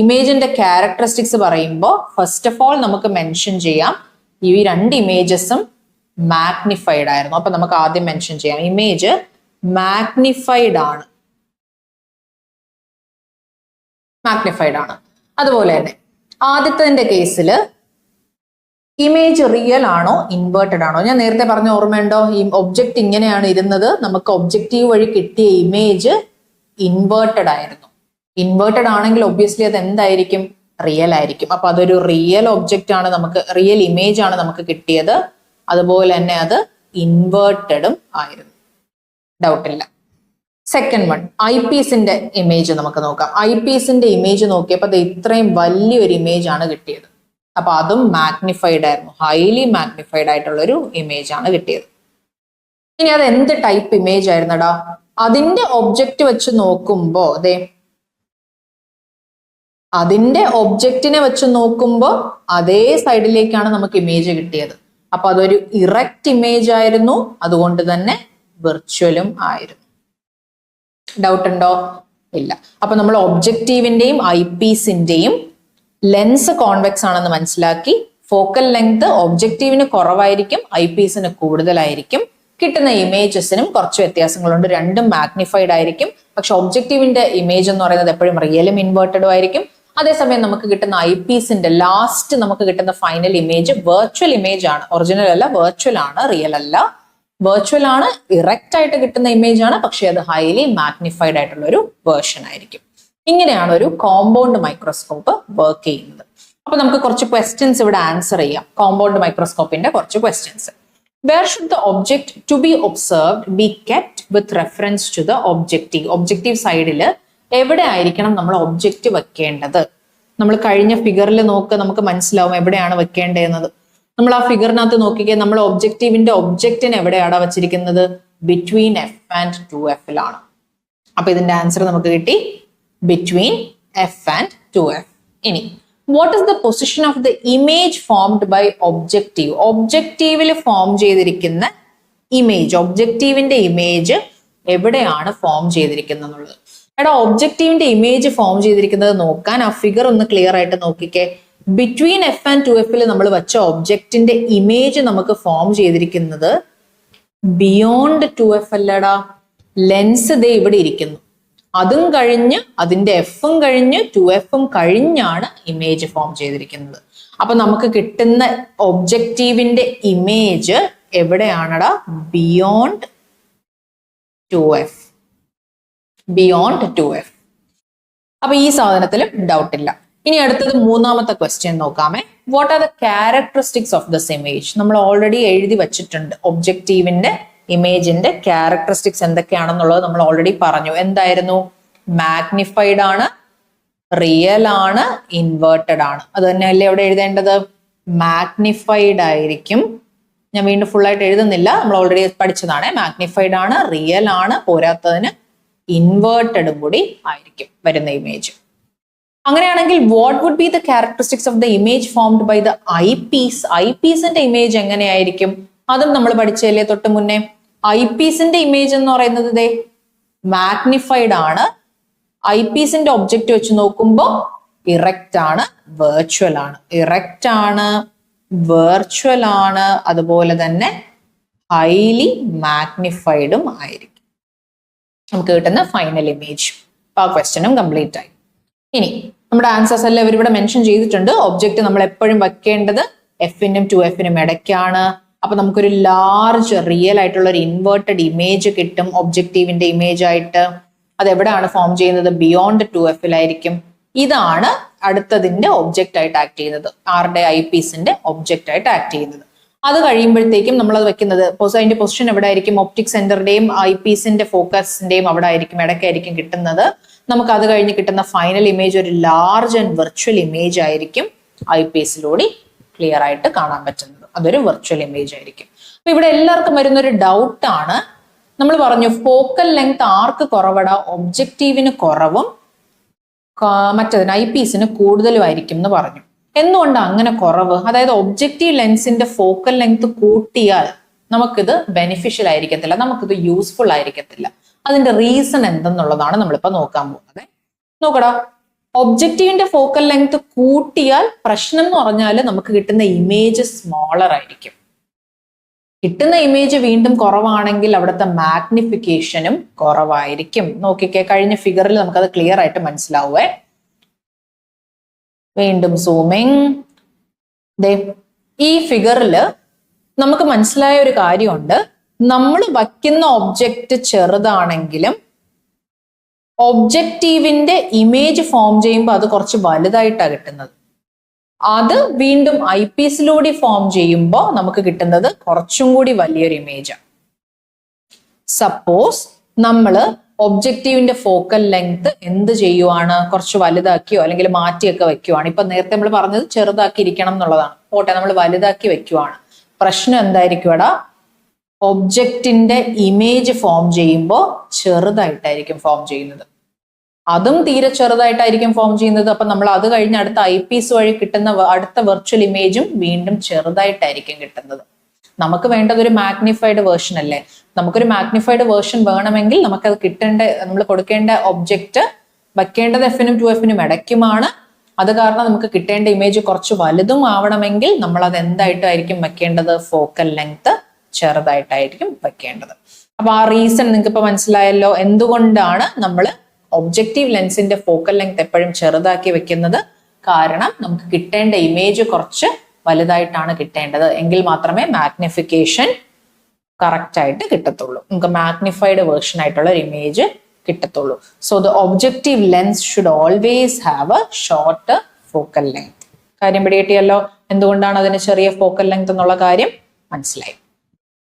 ഇമേജിന്റെ ക്യാരക്ടറിസ്റ്റിക്സ് പറയുമ്പോൾ ഫസ്റ്റ് ഓഫ് ഓൾ നമുക്ക് മെൻഷൻ ചെയ്യാം ഈ രണ്ട് ഇമേജസും മാഗ്നിഫൈഡ് ആയിരുന്നു. അപ്പൊ നമുക്ക് ആദ്യം മെൻഷൻ ചെയ്യാം ഇമേജ് മാഗ്നിഫൈഡ് ആണ്. മാഗ്നിഫൈഡ് ആണ്. അതുപോലെ തന്നെ ആദ്യത്തെ കേസിൽ ഇമേജ് റിയൽ ആണോ ഇൻവേർട്ടഡ് ആണോ? ഞാൻ നേരത്തെ പറഞ്ഞ ഓർമ്മയുണ്ടോ? ഈ ഒബ്ജക്റ്റ് ഇങ്ങനെയാണ് ഇരുന്നത്, നമുക്ക് ഒബ്ജക്റ്റീവ് വഴി കിട്ടിയ ഇമേജ് ഇൻവേർട്ടഡ് ആയിരുന്നു. ഇൻവേർട്ടഡ് ആണെങ്കിൽ ഒബ്വിയസ്ലി അത് എന്തായിരിക്കും? റിയൽ ആയിരിക്കും. അപ്പൊ അതൊരു റിയൽ ഒബ്ജക്റ്റ് ആണ്, നമുക്ക് റിയൽ ഇമേജ് ആണ് നമുക്ക് കിട്ടിയത്. അതുപോലെ തന്നെ അത് ഇൻവേർട്ടഡും ആയിരുന്നു. ഡൗട്ടില്ല. സെക്കൻഡ് വൺ, ഐ പീസിന്റെ ഇമേജ് നമുക്ക് നോക്കാം. ഐ പീസിന്റെ ഇമേജ് നോക്കിയപ്പോൾ അത് ഇത്രയും വലിയൊരു ഇമേജ് ആണ് കിട്ടിയത്. അപ്പൊ അതും മാഗ്നിഫൈഡ് ആയിരുന്നു, ഹൈലി മാഗ്നിഫൈഡ് ആയിട്ടുള്ള ഒരു ഇമേജ് ആണ് കിട്ടിയത്. ഇനി അത് എന്ത് ടൈപ്പ് ഇമേജ് ആയിരുന്നടാ? അതിന്റെ ഒബ്ജക്റ്റ് വെച്ച് നോക്കുമ്പോ അതിന്റെ ഒബ്ജക്റ്റിനെ വെച്ച് നോക്കുമ്പോ അതേ സൈഡിലേക്കാണ് നമുക്ക് ഇമേജ് കിട്ടിയത്. അപ്പൊ അതൊരു ഇറക്റ്റ് ഇമേജ് ആയിരുന്നു, അതുകൊണ്ട് തന്നെ വിർച്വലും ആയിരുന്നു. ഡൗട്ട് ഉണ്ടോ? ഇല്ല. അപ്പൊ നമ്മൾ ഒബ്ജക്റ്റീവിന്റെയും ഐ പീസിന്റെയും ലെൻസ് കോൺവെക്സ് ആണെന്ന് മനസ്സിലാക്കി. ഫോക്കൽ ലെങ്ത് ഒബ്ജക്റ്റീവിന് കുറവായിരിക്കും, ഐ പീസിന് കൂടുതലായിരിക്കും. കിട്ടുന്ന ഇമേജസിനും കുറച്ച് വ്യത്യാസങ്ങളുണ്ട്, രണ്ടും മാഗ്നിഫൈഡ് ആയിരിക്കും. പക്ഷെ ഒബ്ജക്റ്റീവിന്റെ ഇമേജ് എന്ന് പറയുന്നത് എപ്പോഴും റിയലും ഇൻവേർട്ടഡും ആയിരിക്കും. അതേസമയം നമുക്ക് കിട്ടുന്ന ഐ പീസിന്റെ ലാസ്റ്റ് നമുക്ക് കിട്ടുന്ന ഫൈനൽ ഇമേജ് വെർച്വൽ ഇമേജ് ആണ്. ഒറിജിനൽ അല്ല, വെർച്വൽ ആണ്, റിയൽ അല്ല. വെർച്വൽ ആണ്, ഇറക്റ്റ് ആയിട്ട് കിട്ടുന്ന ഇമേജ് ആണ്, പക്ഷെ അത് ഹൈലി മാഗ്നിഫൈഡ് ആയിട്ടുള്ള ഒരു വേർഷൻ ആയിരിക്കും. ഇങ്ങനെയാണ് ഒരു കോമ്പൗണ്ട് മൈക്രോസ്കോപ്പ് വർക്ക് ചെയ്യുന്നത്. അപ്പൊ നമുക്ക് കുറച്ച് ക്വസ്റ്റ്യൻസ് ഇവിടെ ആൻസർ ചെയ്യാം. കോമ്പൗണ്ട് മൈക്രോസ്കോപ്പിന്റെ കുറച്ച് questions. Where should the object to be observed be kept with reference to the objective? Objective സൈഡിൽ എവിടെ ആയിരിക്കണം നമ്മൾ ഒബ്ജക്റ്റ് വെക്കേണ്ടത്? നമ്മൾ കഴിഞ്ഞ ഫിഗറിൽ നോക്ക്, നമുക്ക് മനസ്സിലാവും എവിടെയാണ് വെക്കേണ്ടതെന്നത്. നമ്മൾ ആ ഫിഗറിനകത്ത് നോക്കിക്കേ, നമ്മൾ ഒബ്ജക്റ്റീവിന്റെ ഒബ്ജക്റ്റിന് എവിടെയാണ് വെച്ചിരിക്കുന്നത്? ബിറ്റ്വീൻ എഫ് ആൻഡ് 2f ലാണ്. അപ്പൊ ഇതിന്റെ ആൻസർ നമുക്ക് കിട്ടി ബിറ്റ്വീൻ എഫ് ആൻഡ് 2f. ഇനി what is the position of the image formed by objective? ഒബ്ജക്റ്റീവിൽ ഫോം ചെയ്തിരിക്കുന്ന ഇമേജ്, ഒബ്ജക്റ്റീവിന്റെ ഇമേജ് എവിടെയാണ് ഫോം ചെയ്തിരിക്കുന്നത് എന്നുള്ളത്. എടാ, ഒബ്ജക്റ്റീവിന്റെ ഇമേജ് ഫോം ചെയ്തിരിക്കുന്നത് നോക്കാൻ ആ ഫിഗർ ഒന്ന് ക്ലിയർ ആയിട്ട് നോക്കിക്കേ. ബിറ്റ്വീൻ എഫ് ആൻഡ് 2f നമ്മൾ വെച്ച ഒബ്ജക്റ്റിന്റെ ഇമേജ് നമുക്ക് ഫോം ചെയ്തിരിക്കുന്നത് ബിയോണ്ട് 2f അല്ലടാ. ലെൻസ് ദേ ഇവിടെ ഇരിക്കുന്നു, അതും കഴിഞ്ഞ് അതിന്റെ എഫും കഴിഞ്ഞ് 2f കഴിഞ്ഞാണ് ഇമേജ് ഫോം ചെയ്തിരിക്കുന്നത്. അപ്പൊ നമുക്ക് കിട്ടുന്ന ഒബ്ജക്റ്റീവിന്റെ ഇമേജ് എവിടെയാണടാ? Beyond 2f. Beyond 2f. അപ്പൊ ഈ സാധനത്തിലും ഡൗട്ട് ഇല്ല. ഇനി അടുത്തത് മൂന്നാമത്തെ ക്വസ്റ്റ്യൻ നോക്കാമേ. What are the characteristics of this image? നമ്മൾ ഓൾറെഡി എഴുതി വെച്ചിട്ടുണ്ട്. ഒബ്ജക്റ്റീവിന്റെ ഇമേജിന്റെ ക്യാരക്ടറിസ്റ്റിക്സ് എന്തൊക്കെയാണെന്നുള്ളത് നമ്മൾ ഓൾറെഡി പറഞ്ഞു. എന്തായിരുന്നു? മാഗ്നിഫൈഡ് ആണ്, റിയൽ ആണ്, ഇൻവേർട്ടഡ് ആണ്. അത് തന്നെയല്ലേ ഇവിടെ എഴുതേണ്ടത്? മാഗ്നിഫൈഡ് ആയിരിക്കും. ഞാൻ വീണ്ടും ഫുൾ ആയിട്ട് എഴുതുന്നില്ല, നമ്മൾ ഓൾറെഡി പഠിച്ചതാണ്. മാഗ്നിഫൈഡ് ആണ്, റിയൽ ആണ്, പോരാത്തതിന് ഇൻവേർട്ടഡും കൂടി ആയിരിക്കും വരുന്ന ഇമേജ്. അങ്ങനെയാണെങ്കിൽ what would be the characteristics of the image formed by the eye piece? Eye പീസിന്റെ ഇമേജ് എങ്ങനെയായിരിക്കും? അതും നമ്മൾ പഠിച്ചല്ലേ തൊട്ട് മുന്നേ. ഐ പീസിന്റെ ഇമേജ് എന്ന് പറയുന്നത് ദേ മാഗ്നിഫൈഡ് ആണ്. ഐ പീസിന്റെ ഒബ്ജക്റ്റ് വെച്ച് നോക്കുമ്പോൾ ഇറക്റ്റ് ആണ്, വെർച്വൽ ആണ്. ഇറക്റ്റ് ആണ്, വെർച്വൽ ആണ്, അതുപോലെ തന്നെ ഹൈലി മാഗ്നിഫൈഡും ആയിരിക്കും നമുക്ക് കിട്ടുന്ന ഫൈനൽ ഇമേജ്. ആ ക്വസ്റ്റ്യനും കംപ്ലീറ്റ് ആയി. ഇനി നമ്മുടെ ആൻസേഴ്സ് എല്ലാം ഇവരിവിടെ മെൻഷൻ ചെയ്തിട്ടുണ്ട്. ഒബ്ജക്റ്റ് നമ്മൾ എപ്പോഴും വെക്കേണ്ടത് എഫിനും 2f ഇടയ്ക്കാണ്. അപ്പൊ നമുക്കൊരു ലാർജ് റിയൽ ആയിട്ടുള്ള ഒരു ഇൻവേർട്ടഡ് ഇമേജ് കിട്ടും ഒബ്ജക്റ്റീവിന്റെ ഇമേജ് ആയിട്ട്. അത് എവിടെയാണ് ഫോം ചെയ്യുന്നത്? ബിയോണ്ട് 2f ഇതാണ് അടുത്തതിന്റെ ഒബ്ജക്റ്റ് ആയിട്ട് ആക്ട് ചെയ്യുന്നത്. ആരുടെ? ഐ പീസിന്റെ ഒബ്ജക്റ്റ് ആയിട്ട് ആക്ട് ചെയ്യുന്നത്. അത് കഴിയുമ്പോഴത്തേക്കും നമ്മൾ അത് വെക്കുന്നത് അതിന്റെ പൊസിഷൻ എവിടെ ആയിരിക്കും? ഒപ്റ്റിക് സെന്ററിന്റെയും ഐ പീസിന്റെ ഫോക്കസിന്റെയും അവിടെ ആയിരിക്കും, ഇടയ്ക്കായിരിക്കും കിട്ടുന്നത്. നമുക്ക് അത് കഴിഞ്ഞ് കിട്ടുന്ന ഫൈനൽ ഇമേജ് ഒരു ലാർജ് ആൻഡ് വെർച്വൽ ഇമേജ് ആയിരിക്കും ഐ പീസിലൂടെ ക്ലിയർ ആയിട്ട് കാണാൻ പറ്റുന്നത്. അതൊരു വെർച്വൽ ഇമേജ് ആയിരിക്കും. അപ്പൊ ഇവിടെ എല്ലാവർക്കും വരുന്നൊരു ഡൗട്ടാണ്. നമ്മൾ പറഞ്ഞു ഫോക്കൽ ലെങ്ത് ആർക്ക് കുറവടാ? ഒബ്ജക്റ്റീവിന് കുറവും മറ്റതിന് ഐ പീസിന് കൂടുതലുമായിരിക്കും എന്ന് പറഞ്ഞു. എന്തുകൊണ്ടാണ് അങ്ങനെ കുറവ്? അതായത് ഒബ്ജക്റ്റീവ് ലെൻസിന്റെ ഫോക്കൽ ലെങ്ത് കൂട്ടിയാൽ നമുക്കിത് ബെനിഫിഷ്യൽ ആയിരിക്കത്തില്ല, നമുക്കിത് യൂസ്ഫുൾ ആയിരിക്കത്തില്ല. അതിന്റെ റീസൺ എന്തെന്നുള്ളതാണ് നമ്മളിപ്പോ നോക്കാൻ പോകുന്നത്. നോക്കടാ, ഒബ്ജക്റ്റീവിന്റെ ഫോക്കൽ ലെങ്ത് കൂട്ടിയാൽ പ്രശ്നം എന്ന് പറഞ്ഞാൽ നമുക്ക് കിട്ടുന്ന ഇമേജ് സ്മോളർ ആയിരിക്കും. കിട്ടുന്ന ഇമേജ് വീണ്ടും കുറവാണെങ്കിൽ അവിടുത്തെ മാഗ്നിഫിക്കേഷനും കുറവായിരിക്കും. നോക്കിക്കേ, കഴിഞ്ഞ ഫിഗറിൽ നമുക്കത് ക്ലിയർ ആയിട്ട് മനസ്സിലാവുവേ. വീണ്ടും സൂമിങ്. ഈ ഫിഗറിൽ നമുക്ക് മനസ്സിലായ ഒരു കാര്യമുണ്ട്. നമ്മൾ വയ്ക്കുന്ന ഒബ്ജക്റ്റ് ചെറുതാണെങ്കിലും ഒബ്ജക്റ്റീവിന്റെ ഇമേജ് ഫോം ചെയ്യുമ്പോൾ അത് കുറച്ച് വലുതായിട്ടാണ് കിട്ടുന്നത്. അത് വീണ്ടും ഐ പീസിലൂടെ ഫോം ചെയ്യുമ്പോൾ നമുക്ക് കിട്ടുന്നത് കുറച്ചും കൂടി വലിയൊരു ഇമേജാണ്. സപ്പോസ് നമ്മൾ ഒബ്ജക്റ്റീവിന്റെ ഫോക്കൽ ലെങ്ത് എന്ത് ചെയ്യുവാണ്? കുറച്ച് വലുതാക്കിയോ അല്ലെങ്കിൽ മാറ്റിയൊക്കെ വെക്കുവാണ്. ഇപ്പൊ നേരത്തെ നമ്മൾ പറഞ്ഞത് ചെറുതാക്കി ഇരിക്കണം എന്നുള്ളതാണ്. പോട്ടെ, നമ്മൾ വലുതാക്കി വെക്കുവാണ്. പ്രശ്നം എന്തായിരിക്കും? ഒബ്ജക്റ്റിന്റെ ഇമേജ് ഫോം ചെയ്യുമ്പോൾ ചെറുതായിട്ടായിരിക്കും ഫോം ചെയ്യുന്നത്. അതും തീരെ ചെറുതായിട്ടായിരിക്കും ഫോം ചെയ്യുന്നത്. അപ്പൊ നമ്മൾ അത് കഴിഞ്ഞ് അടുത്ത ഐ പീസ് വഴി കിട്ടുന്ന അടുത്ത വെർച്വൽ ഇമേജും വീണ്ടും ചെറുതായിട്ടായിരിക്കും കിട്ടുന്നത്. നമുക്ക് വേണ്ടത് ഒരു മാഗ്നിഫൈഡ് വേർഷൻ അല്ലേ? നമുക്കൊരു മാഗ്നിഫൈഡ് വേർഷൻ വേണമെങ്കിൽ നമുക്കത് നമ്മൾ കൊടുക്കേണ്ട ഒബ്ജക്റ്റ് വെക്കേണ്ടത് എഫിനും 2f ഇടയ്ക്കുമാണ്. അത് കാരണം നമുക്ക് കിട്ടേണ്ട ഇമേജ് കുറച്ച് വലുതും ആവണമെങ്കിൽ നമ്മൾ അത് എന്തായിട്ടായിരിക്കും വെക്കേണ്ടത്? ഫോക്കൽ ലെങ്ത് ചെറുതായിട്ടായിരിക്കും വെക്കേണ്ടത്. അപ്പൊ ആ റീസൺ നിങ്ങൾക്ക് ഇപ്പൊ മനസ്സിലായല്ലോ എന്തുകൊണ്ടാണ് നമ്മൾ ഒബ്ജക്റ്റീവ് ലെൻസിന്റെ ഫോക്കൽ ലെങ്ത് എപ്പോഴും ചെറുതാക്കി വെക്കുന്നത്. കാരണം നമുക്ക് കിട്ടേണ്ട ഇമേജ് കുറച്ച് വലുതായിട്ടാണ് കിട്ടേണ്ടത്. എങ്കിൽ മാത്രമേ മാഗ്നിഫിക്കേഷൻ കറക്റ്റ് ആയിട്ട് കിട്ടത്തുള്ളൂ. നമുക്ക് മാഗ്നിഫൈഡ് വേർഷൻ ആയിട്ടുള്ള ഒരു ഇമേജ് കിട്ടത്തുള്ളൂ. So the objective lens should always have A short focal length. കാര്യം പിടികിട്ടിയല്ലോ എന്തുകൊണ്ടാണ് അതിന് ചെറിയ ഫോക്കൽ ലെങ്ത് എന്നുള്ള കാര്യം മനസ്സിലായി.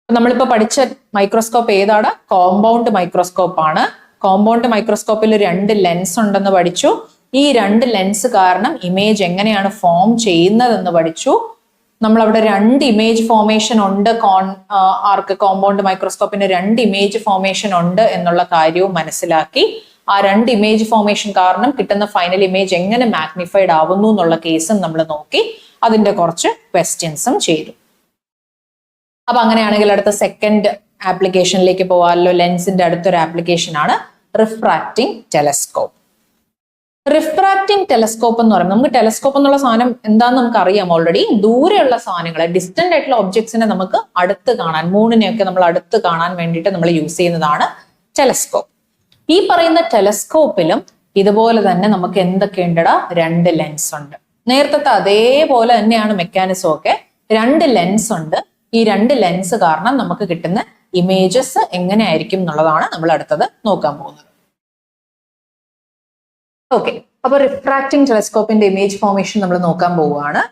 നമ്മളിപ്പോ പഠിച്ച മൈക്രോസ്കോപ്പ് ഏതാണ്? കോമ്പൗണ്ട് മൈക്രോസ്കോപ്പ് ആണ്. കോമ്പൗണ്ട് മൈക്രോസ്കോപ്പിൽ 2 ലെൻസ് ഉണ്ടെന്ന് പഠിച്ചു. ഈ 2 ലെൻസ് കാരണം ഇമേജ് എങ്ങനെയാണ് ഫോം ചെയ്യുന്നതെന്ന് പഠിച്ചു. നമ്മൾ അവിടെ 2 ഇമേജ് ഫോർമേഷൻ ഉണ്ട്, ആർക്ക് കോമ്പൗണ്ട് മൈക്രോസ്കോപ്പിന് 2 ഇമേജ് ഫോർമേഷൻ ഉണ്ട് എന്നുള്ള കാര്യവും മനസ്സിലാക്കി ആ 2 ഇമേജ് ഫോർമേഷൻ കാരണം കിട്ടുന്ന ഫൈനൽ ഇമേജ് എങ്ങനെ മാഗ്നിഫൈഡ് ആവുന്നു എന്നുള്ള കേസും നമ്മൾ നോക്കി, അതിന്റെ കുറച്ച് ക്വസ്റ്റ്യൻസും ചെയ്തു. അപ്പൊ അങ്ങനെയാണെങ്കിൽ അടുത്ത സെക്കൻഡ് ആപ്ലിക്കേഷനിലേക്ക് പോകാമല്ലോ. ലെൻസിന്റെ അടുത്തൊരു ആപ്ലിക്കേഷൻ ആണ് റിഫ്രാക്റ്റിംഗ് ടെലസ്കോപ്പ്. റിഫ്രാക്റ്റിംഗ് ടെലസ്കോപ്പ് എന്ന് പറയുമ്പോൾ നമുക്ക് ടെലസ്കോപ്പ് എന്നുള്ള സാധനം എന്താണെന്ന് നമുക്ക് അറിയാം ഓൾറെഡി. ദൂരെയുള്ള സാധനങ്ങളെ, ഡിസ്റ്റന്റ് ആയിട്ടുള്ള ഒബ്ജക്ട്സിനെ നമുക്ക് അടുത്ത് കാണാൻ, മൂണിനെയൊക്കെ നമ്മൾ അടുത്ത് കാണാൻ വേണ്ടിയിട്ട് നമ്മൾ യൂസ് ചെയ്യുന്നതാണ് ടെലസ്കോപ്പ്. ഈ പറയുന്ന ടെലസ്കോപ്പിലും ഇതുപോലെ തന്നെ നമുക്ക് എന്തൊക്കെ ഉണ്ടടാ, 2 ലെൻസ് ഉണ്ട്. നേരത്തെ അതേപോലെ തന്നെയാണ് മെക്കാനിസം ഒക്കെ. 2 ലെൻസ് ഉണ്ട്. ഈ 2 ലെൻസ് കാരണം നമുക്ക് കിട്ടുന്ന ഇമേജസ് എങ്ങനെയായിരിക്കും എന്നുള്ളതാണ് നമ്മൾ അടുത്തത് നോക്കാൻ പോകുന്നത്. ഓക്കെ, അപ്പൊ റിഫ്രാക്റ്റിംഗ് ടെലസ്കോപ്പിന്റെ ഇമേജ് ഫോർമേഷൻ നമ്മൾ നോക്കാൻ പോവുകയാണ്.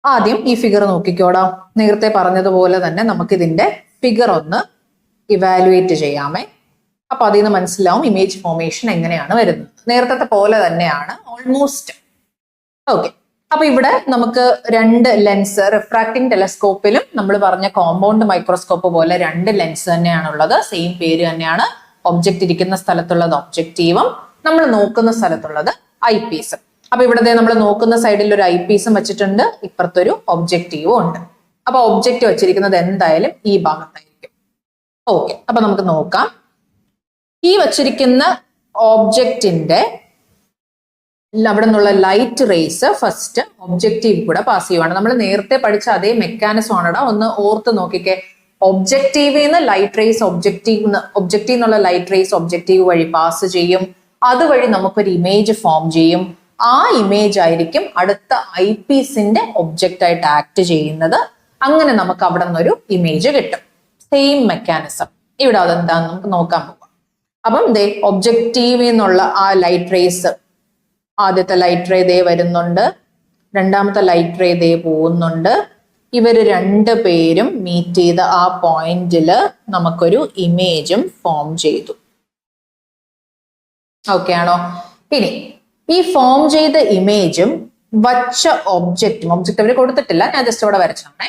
ആദ്യം ഈ ഫിഗർ നോക്കിക്കോടാ. നേരത്തെ പറഞ്ഞതുപോലെ തന്നെ നമുക്ക് ഇതിന്റെ ഫിഗർ ഒന്ന് ഇവാലുവേറ്റ് ചെയ്യാമേ. അപ്പൊ അതിൽ നിന്ന് മനസ്സിലാവും ഇമേജ് ഫോർമേഷൻ എങ്ങനെയാണ് വരുന്നത്. നേരത്തെ പോലെ തന്നെയാണ് ഓൾമോസ്റ്റ്. ഓക്കെ, അപ്പൊ ഇവിടെ നമുക്ക് 2 ലെൻസ്, റിഫ്രാക്റ്റിംഗ് ടെലസ്കോപ്പിലും നമ്മൾ പറഞ്ഞ കോമ്പൗണ്ട് മൈക്രോസ്കോപ്പ് പോലെ 2 ലെൻസ് തന്നെയാണുള്ളത്. സെയിം പേര് തന്നെയാണ്. ഒബ്ജക്റ്റ് ഇരിക്കുന്ന സ്ഥലത്തുള്ളത് ഒബ്ജക്റ്റീവും, നമ്മൾ നോക്കുന്ന സ്ഥലത്തുള്ളത് ഐ പീസും. അപ്പൊ ഇവിടെ നമ്മൾ നോക്കുന്ന സൈഡിൽ ഒരു ഐ പീസും വെച്ചിട്ടുണ്ട്, ഇപ്പുറത്തൊരു ഒബ്ജക്റ്റീവും ഉണ്ട്. അപ്പൊ ഒബ്ജക്റ്റ് വെച്ചിരിക്കുന്നത് എന്തായാലും ഈ ഭാഗത്തായിരിക്കും. ഓക്കെ, അപ്പൊ നമുക്ക് നോക്കാം. ഈ വച്ചിരിക്കുന്ന ഓബ്ജക്റ്റിന്റെ അവിടെ നിന്നുള്ള ലൈറ്റ് റേസ് ഫസ്റ്റ് ഒബ്ജക്റ്റീവ് കൂടെ പാസ് ചെയ്യുവാണ്. നമ്മൾ നേരത്തെ പഠിച്ച അതേ മെക്കാനിസം ആണടാ. ഒന്ന് ഓർത്ത് നോക്കിക്കേ. ഒബ്ജക്റ്റീവിൽ നിന്ന് ലൈറ്റ് റേസ് ഒബ്ജക്റ്റീവ് എന്നുള്ള ലൈറ്റ് റേസ് ഒബ്ജക്റ്റീവ് വഴി പാസ് ചെയ്യും. അതുവഴി നമുക്കൊരു ഇമേജ് ഫോം ചെയ്യും. ആ ഇമേജ് ആയിരിക്കും അടുത്ത ഐ പീസിന്റെ ഒബ്ജക്റ്റ് ആയിട്ട് ആക്ട് ചെയ്യുന്നത്. അങ്ങനെ നമുക്ക് അവിടെ നിന്നൊരു ഇമേജ് കിട്ടും. സെയിം മെക്കാനിസം ഇവിടെ അതെന്താന്ന് നമുക്ക് നോക്കാൻ പോകാം. അപ്പം ദേ ഒബ്ജക്റ്റീവിൽ നിന്നുള്ള ആ ലൈറ്റ് റേസ്, ആദ്യത്തെ ലൈറ്റ് റേ ദേ വരുന്നുണ്ട്, രണ്ടാമത്തെ ലൈറ്റ് റേ ദേ പോകുന്നുണ്ട്. ഇവര് 2 പേരും മീറ്റ് ചെയ്ത ആ പോയിന്റില് നമുക്കൊരു ഇമേജും ഫോം ചെയ്തു. ഓക്കെ ആണോ? ഇനി ഈ ഫോം ചെയ്ത ഇമേജും വച്ച ഒബ്ജക്റ്റും അവർ കൊടുത്തിട്ടില്ല, ഞാൻ ജസ്റ്റ് ഇവിടെ വരച്ചാണേ.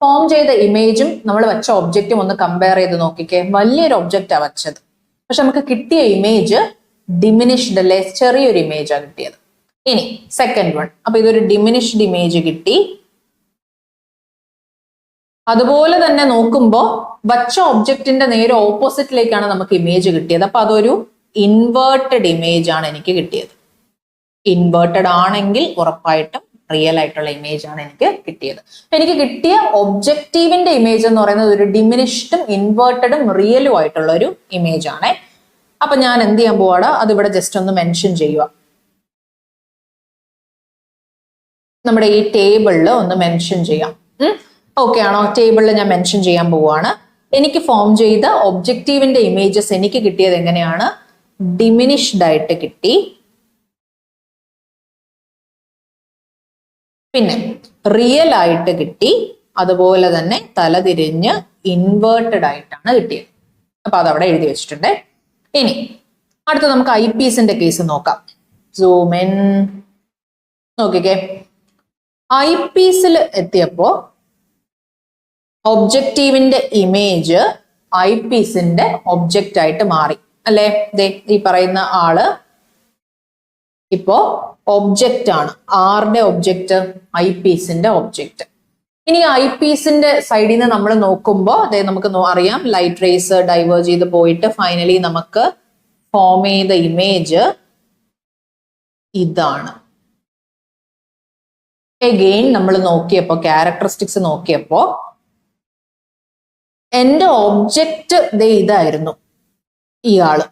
ഫോം ചെയ്ത ഇമേജും നമ്മൾ വച്ച ഒബ്ജക്റ്റും ഒന്ന് കമ്പയർ ചെയ്ത് നോക്കിക്കേ. വലിയൊരു ഒബ്ജക്റ്റാണ് വച്ചത്, പക്ഷെ നമുക്ക് കിട്ടിയ ഇമേജ് ഡിമിനിഷ്ഡ് അല്ലേ, ചെറിയൊരു ഇമേജാണ് കിട്ടിയത്. ഇനി സെക്കൻഡ് വൺ, അപ്പൊ ഇതൊരു ഡിമിനിഷ്ഡ് ഇമേജ് കിട്ടി. അതുപോലെ തന്നെ നോക്കുമ്പോ വച്ച ഒബ്ജക്റ്റിന്റെ നേരെ ഓപ്പോസിറ്റിലേക്കാണ് നമുക്ക് ഇമേജ് കിട്ടിയത്. അപ്പൊ അതൊരു ഇൻവേർട്ടഡ് ഇമേജ് ആണ് എനിക്ക് കിട്ടിയത്. ഇൻവേർട്ടഡ് ആണെങ്കിൽ ഉറപ്പായിട്ടും റിയൽ ആയിട്ടുള്ള ഇമേജ് ആണ് എനിക്ക് കിട്ടിയത്. എനിക്ക് കിട്ടിയ ഒബ്ജക്റ്റീവിന്റെ ഇമേജ് എന്ന് പറയുന്നത് ഒരു ഡിമിനിഷ്ഡും ഇൻവേർട്ടഡും റിയലും ആയിട്ടുള്ള ഒരു ഇമേജ് ആണ്. അപ്പൊ ഞാൻ എന്ത് ചെയ്യാൻ പോവാടാ, അതിവിടെ ജസ്റ്റ് ഒന്ന് മെൻഷൻ ചെയ്യുക. നമ്മുടെ ഈ ടേബിളിൽ ഒന്ന് മെൻഷൻ ചെയ്യാം. ഓക്കെ ആണോ? ടേബിളിൽ ഞാൻ മെൻഷൻ ചെയ്യാൻ പോവാണ്. എനിക്ക് ഫോം ചെയ്ത ഒബ്ജക്റ്റീവിന്റെ ഇമേജസ് എനിക്ക് കിട്ടിയത് എങ്ങനെയാണ്? ഡിമിനിഷ്ഡ് ആയിട്ട് കിട്ടി. പിന്നെ റിയൽ ആയിട്ട് കിട്ടി. അതുപോലെ തന്നെ തലതിരിഞ്ഞ് ഇൻവേർട്ടഡ് ആയിട്ടാണ് കിട്ടിയത്. അപ്പൊ അതവിടെ എഴുതി വെച്ചിട്ടുണ്ട്. ഇനി അടുത്ത നമുക്ക് ഐ പീസിന്റെ കേസ് നോക്കാം. സൂം ഇൻ നോക്കിക്കേ. ഐ പീസിൽ എത്തിയപ്പോ ഒബ്ജക്റ്റീവിന്റെ ഇമേജ് ഐ പീസിന്റെ ഒബ്ജക്റ്റ് ആയിട്ട് മാറി അല്ലെ. ഈ പറയുന്ന ആള് ഇപ്പോ ഒബ്ജക്റ്റ് ആണ്. ആരുടെ ഒബ്ജക്റ്റ്? ഐ പീസിന്റെ ഒബ്ജക്റ്റ്. ഇനി ഐ പീസിന്റെ സൈഡിൽ നിന്ന് നമ്മൾ നോക്കുമ്പോൾ നമുക്ക് അറിയാം ലൈറ്റ് റേസ് ഡൈവേർജ് ചെയ്ത് പോയിട്ട് ഫൈനലി നമുക്ക് ഫോം ചെയ്ത ഇമേജ് ഇതാണ്. എഗെയിൻ നമ്മൾ നോക്കിയപ്പോ ക്യാരക്ടറിസ്റ്റിക്സ് നോക്കിയപ്പോ എന്റെ ഒബ്ജക്റ്റ് ഇതായിരുന്നു ഇയാള്.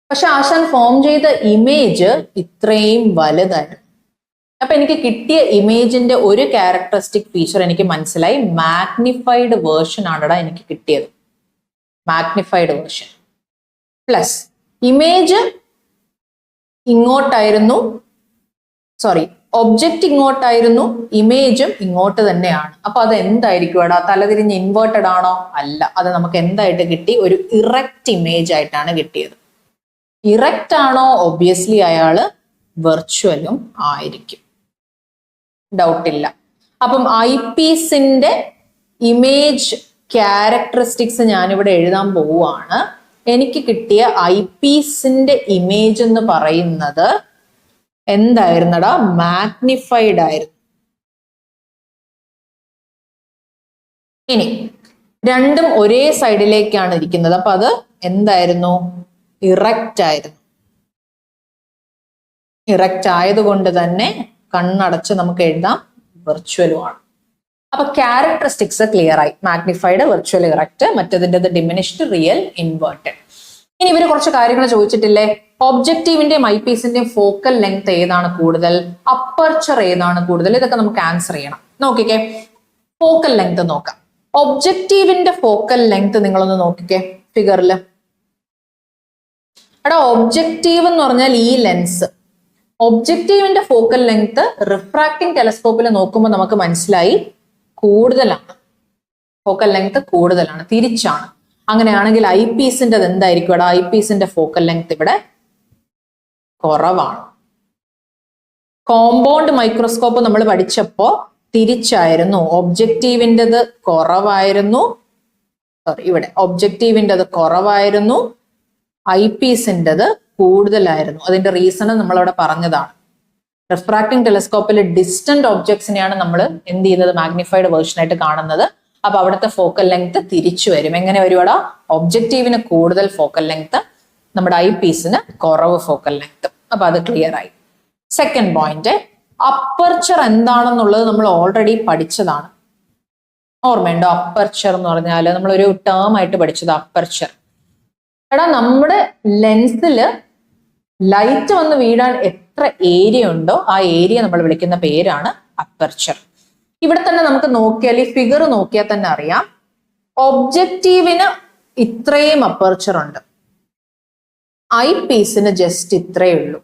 പക്ഷെ ആശാൻ ഫോം ചെയ്ത ഇമേജ് ഇത്രയും വലുതായിരുന്നു. അപ്പൊ എനിക്ക് കിട്ടിയ ഇമേജിന്റെ ഒരു ക്യാരക്ടറിസ്റ്റിക് ഫീച്ചർ എനിക്ക് മനസ്സിലായി. മാഗ്നിഫൈഡ് വേർഷൻ ആണടാ എനിക്ക് കിട്ടിയത്. മാഗ്നിഫൈഡ് വേർഷൻ പ്ലസ് ഇമേജ് ഇങ്ങോട്ടായിരുന്നു, സോറി ഒബ്ജക്റ്റ് ഇങ്ങോട്ടായിരുന്നു, ഇമേജും ഇങ്ങോട്ട് തന്നെയാണ്. അപ്പൊ അത് എന്തായിരിക്കും എടാ? തലതിരിഞ്ഞ് ഇൻവേർട്ടഡ് ആണോ? അല്ല. അത് നമുക്ക് എന്തായിട്ട് കിട്ടി? ഒരു ഇറക്റ്റ് ഇമേജ് ആയിട്ടാണ് കിട്ടിയത്. ഇറക്റ്റ് ആണോ? ഒബ്വിയസ്ലി അയാള് വെർച്വലും ആയിരിക്കും, ഡൗട്ട് ഇല്ല. അപ്പം ഐ പീസിന്റെ ഇമേജ് ക്യാരക്ടറിസ്റ്റിക്സ് ഞാനിവിടെ എഴുതാൻ പോവുകയാണ്. എനിക്ക് കിട്ടിയ ഐ പീസിന്റെ ഇമേജ് എന്ന് പറയുന്നത് എന്തായിരുന്നടാ? മാഗ്നിഫൈഡ് ആയിരുന്നു. ഇനി രണ്ടും ഒരേ സൈഡിലേക്കാണ് ഇരിക്കുന്നത്. അപ്പൊ അത് എന്തായിരുന്നു? ഇറക്റ്റ് ആയിരുന്നു. ഇറക്റ്റ് ആയതുകൊണ്ട് തന്നെ കണ്ണടച്ച് നമുക്ക് എഴുതാം വെർച്വലുമാണ്. അപ്പൊ ക്യാരക്ടറിസ്റ്റിക്സ് ക്ലിയർ ആയി. മാഗ്നിഫൈഡ്, വെർച്വൽ, ഇറക്റ്റ്, മറ്റേതിൻ്റെ ഡിമിനിഷ്ഡ്, റിയൽ, ഇൻവേർട്ടഡ്. ഇനി ഇവര് കുറച്ച് കാര്യങ്ങൾ ചോദിച്ചിട്ടില്ലേ? ഒബ്ജക്റ്റീവിന്റെയും ഐ പീസിന്റെയും ഫോക്കൽ ലെങ്ത് ഏതാണ് കൂടുതൽ, അപ്പർച്ചർ ഏതാണ് കൂടുതൽ? ഇതൊക്കെ നമുക്ക് ആൻസർ ചെയ്യണം. നോക്കിക്കേ, ഫോക്കൽ ലെങ്ത് നോക്കാം. ഒബ്ജക്റ്റീവിന്റെ ഫോക്കൽ ലെങ്ത് നിങ്ങളൊന്ന് നോക്കിക്കേ ഫിഗറിൽ. എടാ, ഒബ്ജക്റ്റീവ് എന്ന് പറഞ്ഞാൽ ഈ ലെൻസ്. ഒബ്ജക്റ്റീവിന്റെ ഫോക്കൽ ലെങ്ത് റിഫ്രാക്റ്റിംഗ് ടെലസ്കോപ്പിൽ നോക്കുമ്പോൾ നമുക്ക് മനസ്സിലായി കൂടുതലാണ്. ഫോക്കൽ ലെങ്ത് കൂടുതലാണ്, തിരിച്ചാണ്. അങ്ങനെയാണെങ്കിൽ ഐ പീസിന്റെ എന്തായിരിക്കും? ഇവിടെ ഐ പീസിന്റെ ഫോക്കൽ ലെങ്ത് ഇവിടെ കുറവാണ്. കോമ്പൗണ്ട് മൈക്രോസ്കോപ്പ് നമ്മൾ പഠിച്ചപ്പോ തിരിച്ചായിരുന്നു. ഒബ്ജക്റ്റീവിൻ്റെത് കുറവായിരുന്നു. സോറി, ഇവിടെ ഒബ്ജക്റ്റീവിൻ്റെത് കുറവായിരുന്നു, ഐ പീസിൻ്റെത് കൂടുതലായിരുന്നു. അതിന്റെ റീസൺ നമ്മളവിടെ പറഞ്ഞതാണ്. റിഫ്രാക്റ്റിംഗ് ടെലസ്കോപ്പിൽ ഡിസ്റ്റന്റ് ഒബ്ജക്ട്സിനെയാണ് നമ്മൾ എന്ത് ചെയ്യുന്നത്? മാഗ്നിഫൈഡ് വേർഷൻ ആയിട്ട് കാണുന്നത്. അപ്പൊ അവിടുത്തെ ഫോക്കൽ ലെങ്ത് തിരിച്ചു വരും. എങ്ങനെ വരുവാടാ? ഒബ്ജക്റ്റീവിന് കൂടുതൽ ഫോക്കൽ ലെങ്ത്, നമ്മുടെ ഐ പീസിന് കുറവ് ഫോക്കൽ ലെങ്ത്. അപ്പൊ അത് ക്ലിയർ ആയി. സെക്കൻഡ് പോയിന്റ്, അപ്പർച്ചർ എന്താണെന്നുള്ളത് നമ്മൾ ഓൾറെഡി പഠിച്ചതാണ്. ഓർമ്മയുണ്ടോ? അപ്പർച്ചർ എന്ന് പറഞ്ഞാൽ നമ്മളൊരു ടേം ആയിട്ട് പഠിച്ചത് അപ്പർച്ചർ. എടാ, നമ്മുടെ ലെൻസില് ലൈറ്റ് വന്ന് വീഴാൻ എത്ര ഏരിയ ഉണ്ടോ ആ ഏരിയ നമ്മൾ വിളിക്കുന്ന പേരാണ് അപ്പർച്ചർ. ഇവിടെ തന്നെ നമുക്ക് നോക്കിയാൽ, ഈ ഫിഗർ നോക്കിയാൽ തന്നെ അറിയാം, ഒബ്ജക്റ്റീവിന് ഇത്രയും അപ്പർച്ചർ ഉണ്ട്, ഐ പീസിന് ജസ്റ്റ് ഇത്രയേ ഉള്ളൂ.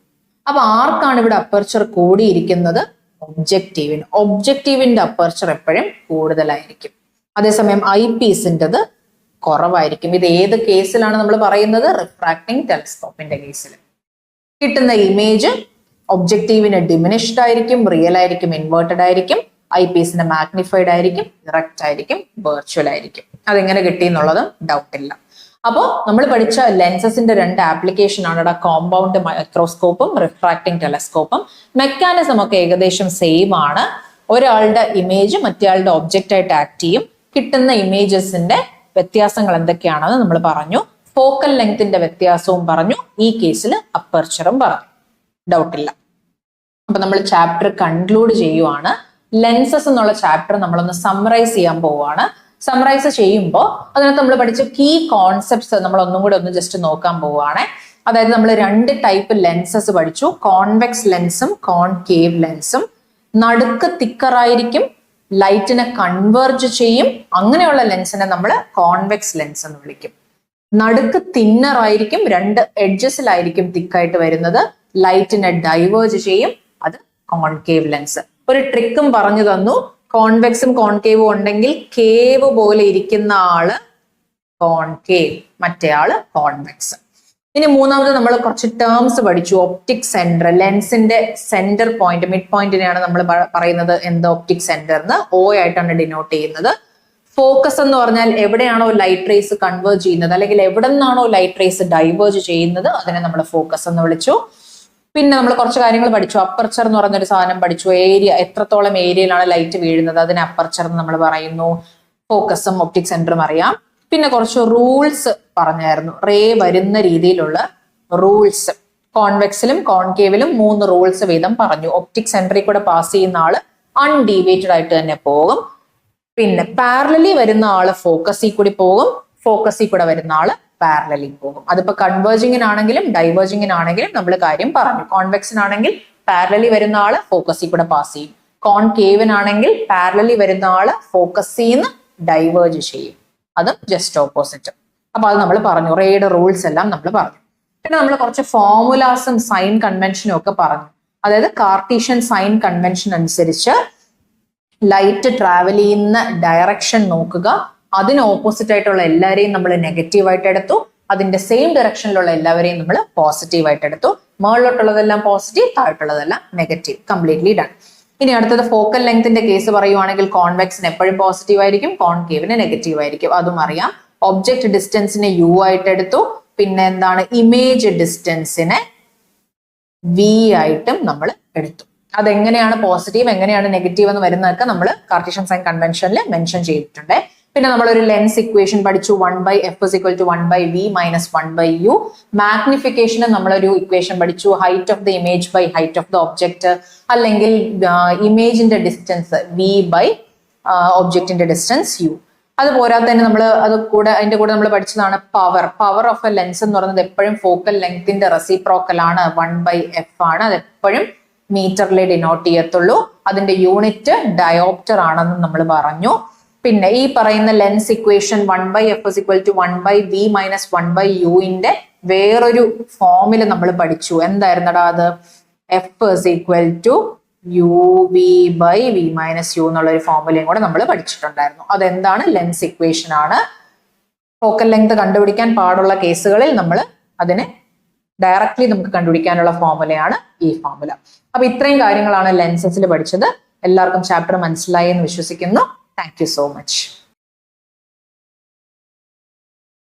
അപ്പൊ ആർക്കാണ് ഇവിടെ അപ്പർച്ചർ കൂടിയിരിക്കുന്നത്? ഒബ്ജക്റ്റീവിന്. ഒബ്ജക്റ്റീവിന്റെ അപ്പർച്ചർ എപ്പോഴും കൂടുതലായിരിക്കും. അതേസമയം ഐ പീസിൻ്റെത് കുറവായിരിക്കും. ഇത് ഏത് കേസിലാണ് നമ്മൾ പറയുന്നത്? റിഫ്രാക്റ്റിംഗ് ടെലസ്കോപ്പിന്റെ കേസിൽ. കിട്ടുന്ന ഇമേജ് ഒബ്ജക്റ്റീവിന് ഡിമിനിഷ്ഡ് ആയിരിക്കും, റിയൽ ആയിരിക്കും, ഇൻവേർട്ടഡ് ആയിരിക്കും. ഐ പീസിന് മാഗ്നിഫൈഡ് ആയിരിക്കും, ഇറക്റ്റ് ആയിരിക്കും, വെർച്വൽ ആയിരിക്കും. അതെങ്ങനെ കിട്ടി എന്നുള്ളത് ഡൗട്ട് ഇല്ല. അപ്പോൾ നമ്മൾ പഠിച്ച ലെൻസസിന്റെ രണ്ട് ആപ്ലിക്കേഷൻ ആണ് കോമ്പൗണ്ട് മൈക്രോസ്കോപ്പും റിഫ്രാക്റ്റിംഗ് ടെലസ്കോപ്പും. മെക്കാനിസം ഒക്കെ ഏകദേശം സെയിം ആണ്. ഒരാളുടെ ഇമേജ് മറ്റേയാളുടെ ഒബ്ജക്റ്റ് ആയിട്ട് ആക്ട് ചെയ്യും. കിട്ടുന്ന ഇമേജസിന്റെ വ്യത്യാസങ്ങൾ എന്തൊക്കെയാണെന്ന് നമ്മൾ പറഞ്ഞു. ഫോക്കൽ ലെങ്ത്തിന്റെ വ്യത്യാസവും പറഞ്ഞു. ഈ കേസിൽ അപ്പർച്ചറും പറഞ്ഞു. ഡൗട്ടില്ല. അപ്പൊ നമ്മൾ ചാപ്റ്റർ കൺക്ലൂഡ് ചെയ്യുവാണ്. ലെൻസസ് എന്നുള്ള ചാപ്റ്റർ നമ്മളൊന്ന് സമ്മറൈസ് ചെയ്യാൻ പോവുകയാണ്. സമ്മറൈസ് ചെയ്യുമ്പോൾ അതിനകത്ത് നമ്മൾ പഠിച്ച കീ കോൺസെപ്റ്റ്സ് നമ്മൾ ഒന്നും കൂടെ ഒന്ന് ജസ്റ്റ് നോക്കാൻ പോവുകയാണ്. അതായത് നമ്മൾ രണ്ട് ടൈപ്പ് ലെൻസസ് പഠിച്ചു, കോൺവെക്സ് ലെൻസും കോൺകേവ് ലെൻസും. നടുക്ക് തിക്കറായിരിക്കും, ലൈറ്റിനെ കൺവേർജ് ചെയ്യും. അങ്ങനെയുള്ള ലെൻസിനെ നമ്മൾ കോൺവെക്സ് ലെൻസ് എന്ന് വിളിക്കും. നടുക്ക് തിന്നർ ആയിരിക്കും, രണ്ട് എഡ്ജസിലായിരിക്കും തിക്കായിട്ട് വരുന്നത്, ലൈറ്റിനെ ഡൈവേർജ് ചെയ്യും. അത് കോൺകേവ് ലെൻസ്. ഒരു ട്രിക്കും പറഞ്ഞു തന്നു. കോൺവെക്സും കോൺകേവും ഉണ്ടെങ്കിൽ കേവ് പോലെ ഇരിക്കുന്ന ആള് കോൺകേവ്, മറ്റേ ആള് കോൺവെക്സ്. ഇനി മൂന്നാമത് നമ്മൾ കുറച്ച് ടേംസ് പഠിച്ചു. ഒപ്റ്റിക് സെന്റർ, ലെൻസിന്റെ സെന്റർ പോയിന്റ്, മിഡ് പോയിന്റിനെയാണ് നമ്മൾ പറയുന്നത് എന്ത്? ഒപ്റ്റിക് സെന്റർ എന്ന്. O ആയിട്ടാണ് ഡിനോട്ട് ചെയ്യുന്നത്. ഫോക്കസ് എന്ന് പറഞ്ഞാൽ എവിടെയാണോ ലൈറ്റ് റേസ് കൺവേർജ് ചെയ്യുന്നത്, അല്ലെങ്കിൽ എവിടെ നിന്നാണോ ലൈറ്റ് റേസ് ഡൈവേർജ് ചെയ്യുന്നത്, അതിനെ നമ്മൾ ഫോക്കസ് എന്ന് വിളിച്ചു. പിന്നെ നമ്മൾ കുറച്ച് കാര്യങ്ങൾ പഠിച്ചു. അപ്പർച്ചർ എന്ന് പറഞ്ഞൊരു സാധനം പഠിച്ചു. ഏരിയ, എത്രത്തോളം ഏരിയയിലാണ് ലൈറ്റ് വീഴുന്നത്, അതിന് അപ്പർച്ചർ എന്ന് നമ്മൾ പറയുന്നു. ഫോക്കസും ഒപ്റ്റിക് സെന്ററും അറിയാം. പിന്നെ കുറച്ച് റൂൾസ് പറഞ്ഞായിരുന്നു. റേ വരുന്ന രീതിയിലുള്ള റൂൾസ്. കോൺവെക്സിലും കോൺകേവിലും 3 റൂൾസ് വീതം പറഞ്ഞു. ഒപ്റ്റിക് സെന്ററിൽ കൂടെ പാസ് ചെയ്യുന്ന ആള് അൺഡീവിയേറ്റഡ് ആയിട്ട് തന്നെ പോകും. പിന്നെ പാരലലി വരുന്ന ആള് ഫോക്കസിൽ കൂടി പോകും, ഫോക്കസിൽ കൂടെ വരുന്ന ആള് പാരലലി പോകും. അതിപ്പോ കൺവേർജിങ്ങിനാണെങ്കിലും ഡൈവേർജിങ്ങിനാണെങ്കിലും നമ്മൾ കാര്യം പറഞ്ഞു. കോൺവെക്സിനാണെങ്കിൽ പാരലലി വരുന്ന ആള് ഫോക്കസിൽ കൂടെ പാസ് ചെയ്യും. കോൺകേവിനാണെങ്കിൽ പാരലി വരുന്ന ആള് ഫോക്കസിൽ നിന്ന് ഡൈവേർജ് ചെയ്യും. അതും ജസ്റ്റ് ഓപ്പോസിറ്റ്. അപ്പൊ അത് നമ്മൾ പറഞ്ഞു. റേയുടെ റൂൾസ് എല്ലാം നമ്മൾ പറഞ്ഞു. പിന്നെ നമ്മൾ കുറച്ച് ഫോർമുലാസും സൈൻ കൺവെൻഷനും ഒക്കെ പറഞ്ഞു. അതായത് കാർട്ടീഷ്യൻ സൈൻ കൺവെൻഷൻ അനുസരിച്ച് ലൈറ്റ് ട്രാവൽ ചെയ്യുന്ന ഡയറക്ഷൻ നോക്കുക. അതിന് ഓപ്പോസിറ്റ് ആയിട്ടുള്ള എല്ലാവരെയും നമ്മൾ നെഗറ്റീവായിട്ട് എടുത്തു. അതിന്റെ സെയിം ഡയറക്ഷനിലുള്ള എല്ലാവരെയും നമ്മൾ പോസിറ്റീവായിട്ട് എടുത്തു. മുകളിലോട്ടുള്ളതെല്ലാം പോസിറ്റീവ്, താഴോട്ടുള്ളതെല്ലാം നെഗറ്റീവ്. Completely done. ഇനി അടുത്തത് ഫോക്കൽ ലെങ്ത്തിന്റെ കേസ് പറയുവാണെങ്കിൽ കോൺവെക്സിന് എപ്പോഴും പോസിറ്റീവ് ആയിരിക്കും, കോൺകേവിന് നെഗറ്റീവ് ആയിരിക്കും, അതും അറിയാം. ഒബ്ജക്ട് ഡിസ്റ്റൻസിനെ യു ആയിട്ട് എടുത്തു, പിന്നെ എന്താണ് ഇമേജ് ഡിസ്റ്റൻസിനെ വി ആയിട്ടും നമ്മൾ എടുത്തു. അതെങ്ങനെയാണ് പോസിറ്റീവ് എങ്ങനെയാണ് നെഗറ്റീവ് എന്ന് വരുന്നതൊക്കെ നമ്മൾ കാർട്ടീഷ്യൻ സൈൻ കൺവെൻഷനിൽ മെൻഷൻ ചെയ്തിട്ടുണ്ട്. പിന്നെ നമ്മളൊരു ലെൻസ് ഇക്വേഷൻ പഠിച്ചു, 1/f = 1/v - 1/u. മാഗ്നിഫിക്കേഷന് നമ്മളൊരു ഇക്വേഷൻ പഠിച്ചു, height of the image by height of the object, അല്ലെങ്കിൽ ഇമേജിന്റെ ഡിസ്റ്റൻസ് v ബൈ ഒബ്ജക്റ്റിന്റെ ഡിസ്റ്റൻസ് u. അത് പോരാതെ തന്നെ നമ്മൾ അതിന്റെ കൂടെ നമ്മൾ പഠിച്ചതാണ് പവർ ഓഫ് എ ലെൻസ് എന്ന് പറയുന്നത് എപ്പോഴും ഫോക്കൽ ലെങ്ത്തിന്റെ റെസിപ്രോക്കൽ ആണ്, 1/f ആണ്. അത് എപ്പോഴും മീറ്ററിലെ ഡിനോട്ട് ചെയ്യത്തുള്ളൂ. അതിന്റെ യൂണിറ്റ് ഡയോപ്റ്റർ ആണെന്ന് നമ്മൾ പറഞ്ഞു. പിന്നെ ഈ പറയുന്ന lens equation 1/f = 1/v - 1/u ന്റെ വേറൊരു ഫോമിൽ നമ്മൾ പഠിച്ചു. എന്തായിരുന്നടാ അത്? f = uv by v - u എന്നുള്ള ഒരു ഫോർമുലയും കൂടെ നമ്മൾ പഠിച്ചിട്ടുണ്ടായിരുന്നു. അതെന്താണ്? ലെൻസ് ഇക്വേഷൻ ആണ്. ഫോക്കൽ ലെങ്ത് കണ്ടുപിടിക്കാൻ പാടുള്ള കേസുകളിൽ നമ്മൾ അതിനെ ഡയറക്ട്ലി നമുക്ക് കണ്ടുപിടിക്കാനുള്ള ഫോർമുലയാണ് ഈ ഫോർമുല. അപ്പൊ ഇത്രയും കാര്യങ്ങളാണ് ലെൻസസിൽ പഠിച്ചത്. എല്ലാവർക്കും ചാപ്റ്റർ മനസ്സിലായി എന്ന് വിശ്വസിക്കുന്നു. Thank you so much.